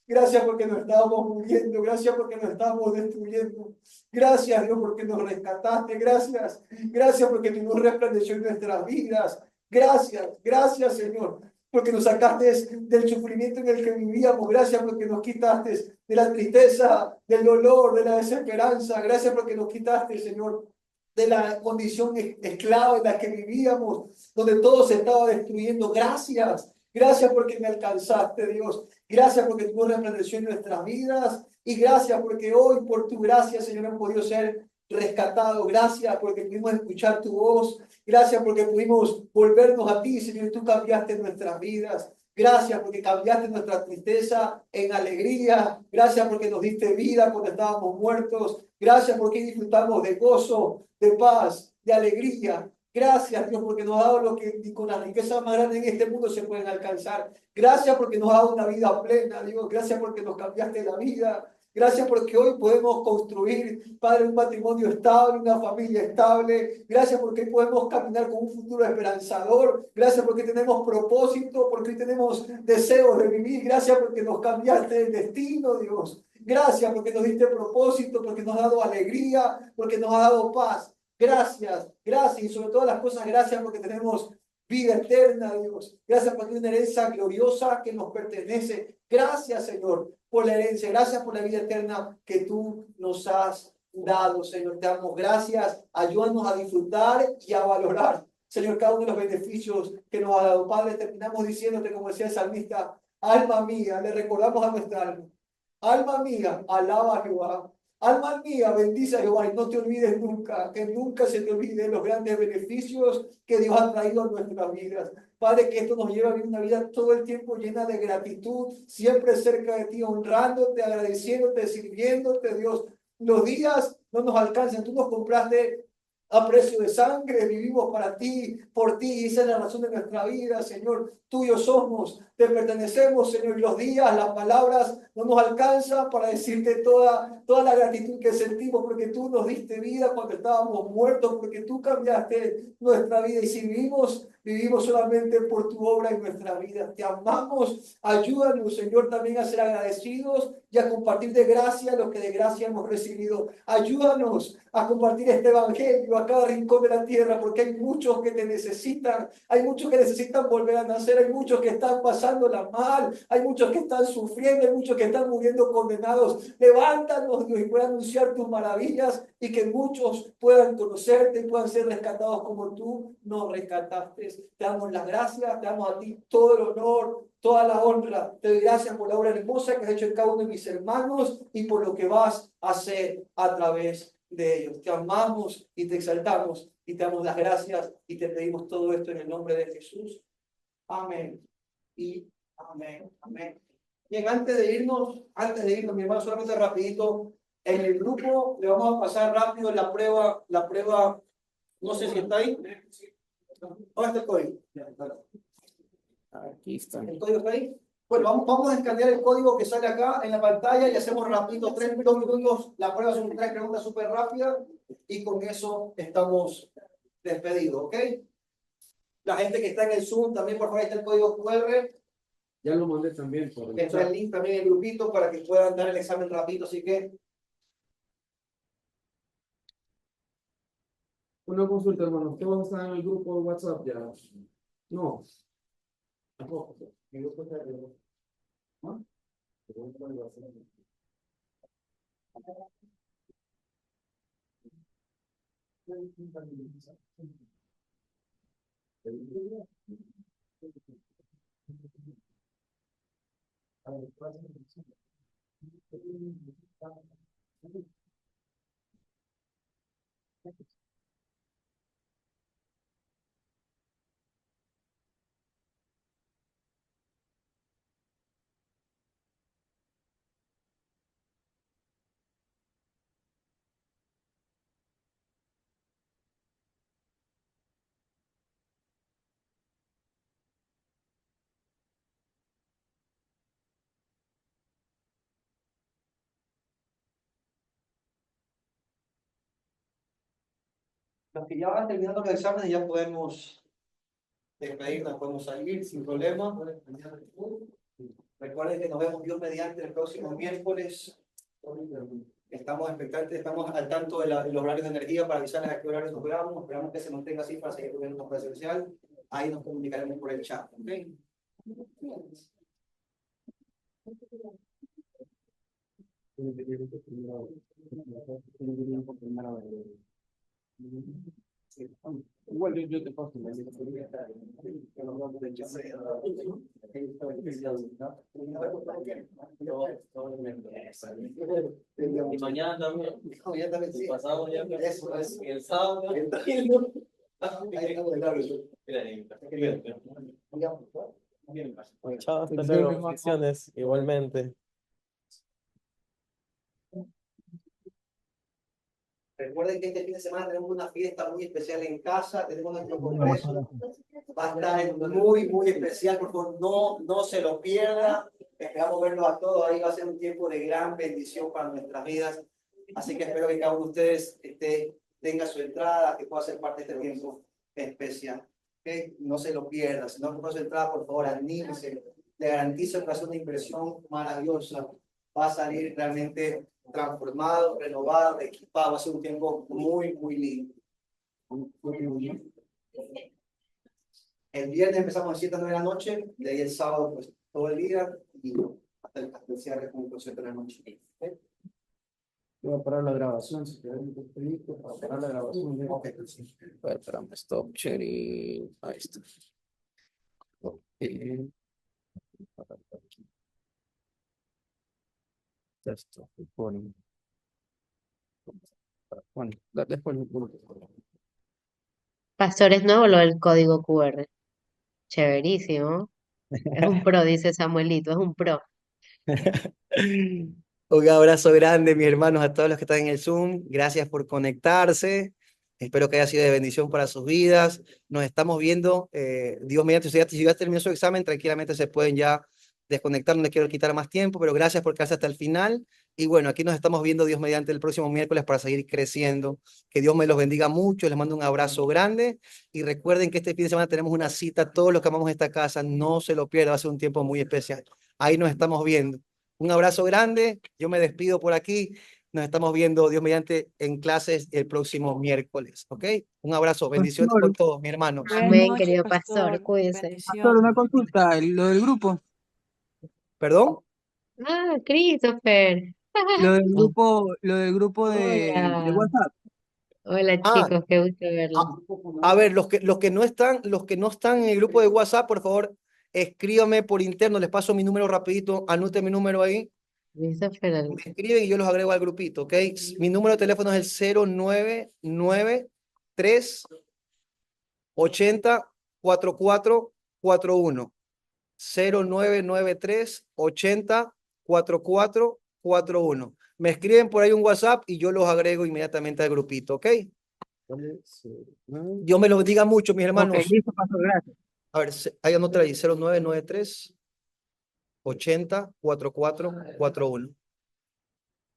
Gracias porque nos estábamos muriendo. Gracias porque nos estábamos destruyendo. Gracias, Dios, porque nos rescataste. Gracias. Gracias porque tu luz resplandeció en nuestras vidas. Gracias. Gracias, Señor, porque nos sacaste del sufrimiento en el que vivíamos. Gracias porque nos quitaste de la tristeza, del dolor, de la desesperanza. Gracias porque nos quitaste, Señor, de la condición esclava en la que vivíamos, donde todo se estaba destruyendo. Gracias. Gracias porque me alcanzaste, Dios. Gracias porque tu resplandeció en nuestras vidas. Y gracias porque hoy, por tu gracia, Señor, hemos podido ser rescatados. Gracias porque pudimos escuchar tu voz. Gracias porque pudimos volvernos a ti, Señor. Tú cambiaste nuestras vidas. Gracias porque cambiaste nuestra tristeza en alegría. Gracias porque nos diste vida cuando estábamos muertos. Gracias porque disfrutamos de gozo, de paz, de alegría. Gracias, Dios, porque nos ha dado lo que ni con las riquezas más grandes en este mundo se pueden alcanzar. Gracias porque nos ha dado una vida plena, Dios. Gracias porque nos cambiaste la vida. Gracias porque hoy podemos construir, Padre, un matrimonio estable, una familia estable. Gracias porque hoy podemos caminar con un futuro esperanzador. Gracias porque tenemos propósito, porque hoy tenemos deseos de vivir. Gracias porque nos cambiaste el destino, Dios. Gracias porque nos diste propósito, porque nos has dado alegría, porque nos has dado paz. Gracias, gracias y sobre todas las cosas, gracias porque tenemos vida eterna, Dios. Gracias porque hay una herencia gloriosa que nos pertenece. Gracias, Señor, por la herencia. Gracias por la vida eterna que tú nos has dado, Señor. Te damos gracias. Ayúdanos a disfrutar y a valorar, Señor, cada uno de los beneficios que nos ha dado. Padre, terminamos diciéndote, como decía el salmista, alma mía, le recordamos a nuestra alma. Alma mía, alaba a Jehová. Alma mía, bendice a Jehová y no te olvides nunca, que nunca se te olvide los grandes beneficios que Dios ha traído a nuestras vidas. Padre, que esto nos lleve a vivir una vida todo el tiempo llena de gratitud, siempre cerca de ti, honrándote, agradeciéndote, sirviéndote, Dios. Los días no nos alcanzan, tú nos compraste a precio de sangre, vivimos para ti, por ti, y esa es la razón de nuestra vida, Señor. Tuyos somos, te pertenecemos, Señor, y los días, las palabras no nos alcanzan para decirte toda la gratitud que sentimos, porque tú nos diste vida cuando estábamos muertos, porque tú cambiaste nuestra vida, y si vivimos solamente por tu obra en nuestra vida. Te amamos, ayúdanos, Señor, también a ser agradecidos y a compartir de gracia lo que de gracia hemos recibido. Ayúdanos a compartir este evangelio a cada rincón de la tierra, porque hay muchos que te necesitan, hay muchos que necesitan volver a nacer, hay muchos que están pasándola mal, hay muchos que están sufriendo, hay muchos que están muriendo condenados. Levántanos, Dios, y puedan anunciar tus maravillas y que muchos puedan conocerte y puedan ser rescatados como tú nos rescataste. Te damos las gracias, te damos a ti todo el honor, toda la honra. Te doy gracias por la obra hermosa que has hecho en cada uno de mis hermanos y por lo que vas a hacer a través de ellos. Te amamos y te exaltamos y te damos las gracias y te pedimos todo esto en el nombre de Jesús. Amén y amén. Amén. Bien, antes de irnos, mi hermano, solamente rapidito, en el grupo le vamos a pasar rápido la prueba, no sé si está ahí. ¿Dónde está el código? Aquí está. ¿El código está ahí? Bueno, vamos a escanear el código que sale acá en la pantalla y hacemos rapidito, 2 minutos. La prueba son 3 preguntas súper rápidas y con eso estamos despedidos, ¿ok? La gente que está en el Zoom, también por favor, ahí está el código QR. Ya lo mandé también por el Está el link también en el grupito para que puedan dar el examen rapidito, así que Una consulta, hermano. ¿Todos están en el grupo de WhatsApp ya? No. Tampoco. Mi grupo está en el grupo. ¿No? los que ya van terminando los exámenes ya podemos despedirnos, podemos salir sin problema. Recuerden que nos vemos Dios mediante el próximo miércoles. Estamos expectantes, estamos al tanto de los horarios de energía para avisarles a qué horarios nos veamos. Esperamos que se mantenga así para seguir teniendo presencial. Ahí nos comunicaremos por el chat. ¿Okay? Igual yo te paso la Y mañana también. Ya también sí. Pasado ya. Eso es. El sábado. Ahí estamos claro. Chao, hasta luego. Bendiciones, igualmente. Recuerden que este fin de semana tenemos una fiesta muy especial en casa, tenemos nuestro congreso, va a estar muy, muy especial, por favor, no se lo pierda, esperamos verlos a todos, ahí va a ser un tiempo de gran bendición para nuestras vidas, así que espero que cada uno de ustedes tenga su entrada, que pueda ser parte de este tiempo especial, ¿okay? No se lo pierda, si no compra su entrada, por favor, anímese, le garantizo que va a ser una inversión maravillosa, va a salir realmente transformado, renovado, equipado, va a ser un tiempo muy, muy lindo. El viernes empezamos a las 7 de la noche, de ahí el sábado pues todo el día y hasta el cierre con el 7 de la noche. ¿Okay? Voy a parar la grabación, si quieres para parar la grabación. Okay. Espérame, stop sharing. Ahí está. Esto, bueno, después. Pastor, es nuevo lo del código QR. Chéverísimo. Es un pro, dice Samuelito, es un pro. Un abrazo grande, mis hermanos, a todos los que están en el Zoom. Gracias por conectarse. Espero que haya sido de bendición para sus vidas. Nos estamos viendo. Dios mediante, si ya terminó su examen, tranquilamente se pueden ya desconectar. No les quiero quitar más tiempo, pero gracias por quedarse hasta el final. Y bueno, aquí nos estamos viendo Dios mediante el próximo miércoles para seguir creciendo. Que Dios me los bendiga mucho. Les mando un abrazo grande. Y recuerden que este fin de semana tenemos una cita. Todos los que amamos esta casa, no se lo pierdan. Va a ser un tiempo muy especial. Ahí nos estamos viendo. Un abrazo grande. Yo me despido por aquí. Nos estamos viendo, Dios mediante, en clases el próximo miércoles. ¿Ok? Un abrazo. Bendiciones Pastor, con todos, mis hermanos. Amén, buenas noches, querido pastor, cuídese. pastor, una consulta, lo del grupo, ¿Perdón? Ah, Christopher. lo del grupo de Hola. WhatsApp. Hola Ah, chicos, qué gusto verlos. a ver, los que no están en el grupo de WhatsApp, por favor, escríbame por interno. Les paso mi número rapidito. Anote mi número ahí. Christopher, Me escriben y yo los agrego al grupito, ¿ok? Mi número de teléfono es el 0993 80 4441. 0993 80 4441. Me escriben por ahí un WhatsApp y yo los agrego inmediatamente al grupito, ¿ok? Dios me los bendiga mucho, mis Ok, hermanos. listo, pastor, gracias. A ver, ahí anota ahí, 0993 80 4441.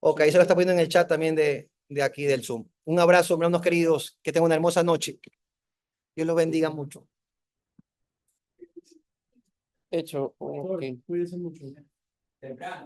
Ok, ahí se lo está poniendo en el chat también de aquí del Zoom. Un abrazo, hermanos queridos. Que tengan una hermosa noche. Dios los bendiga mucho. Hecho, ok. Cuídense mucho. Temprano.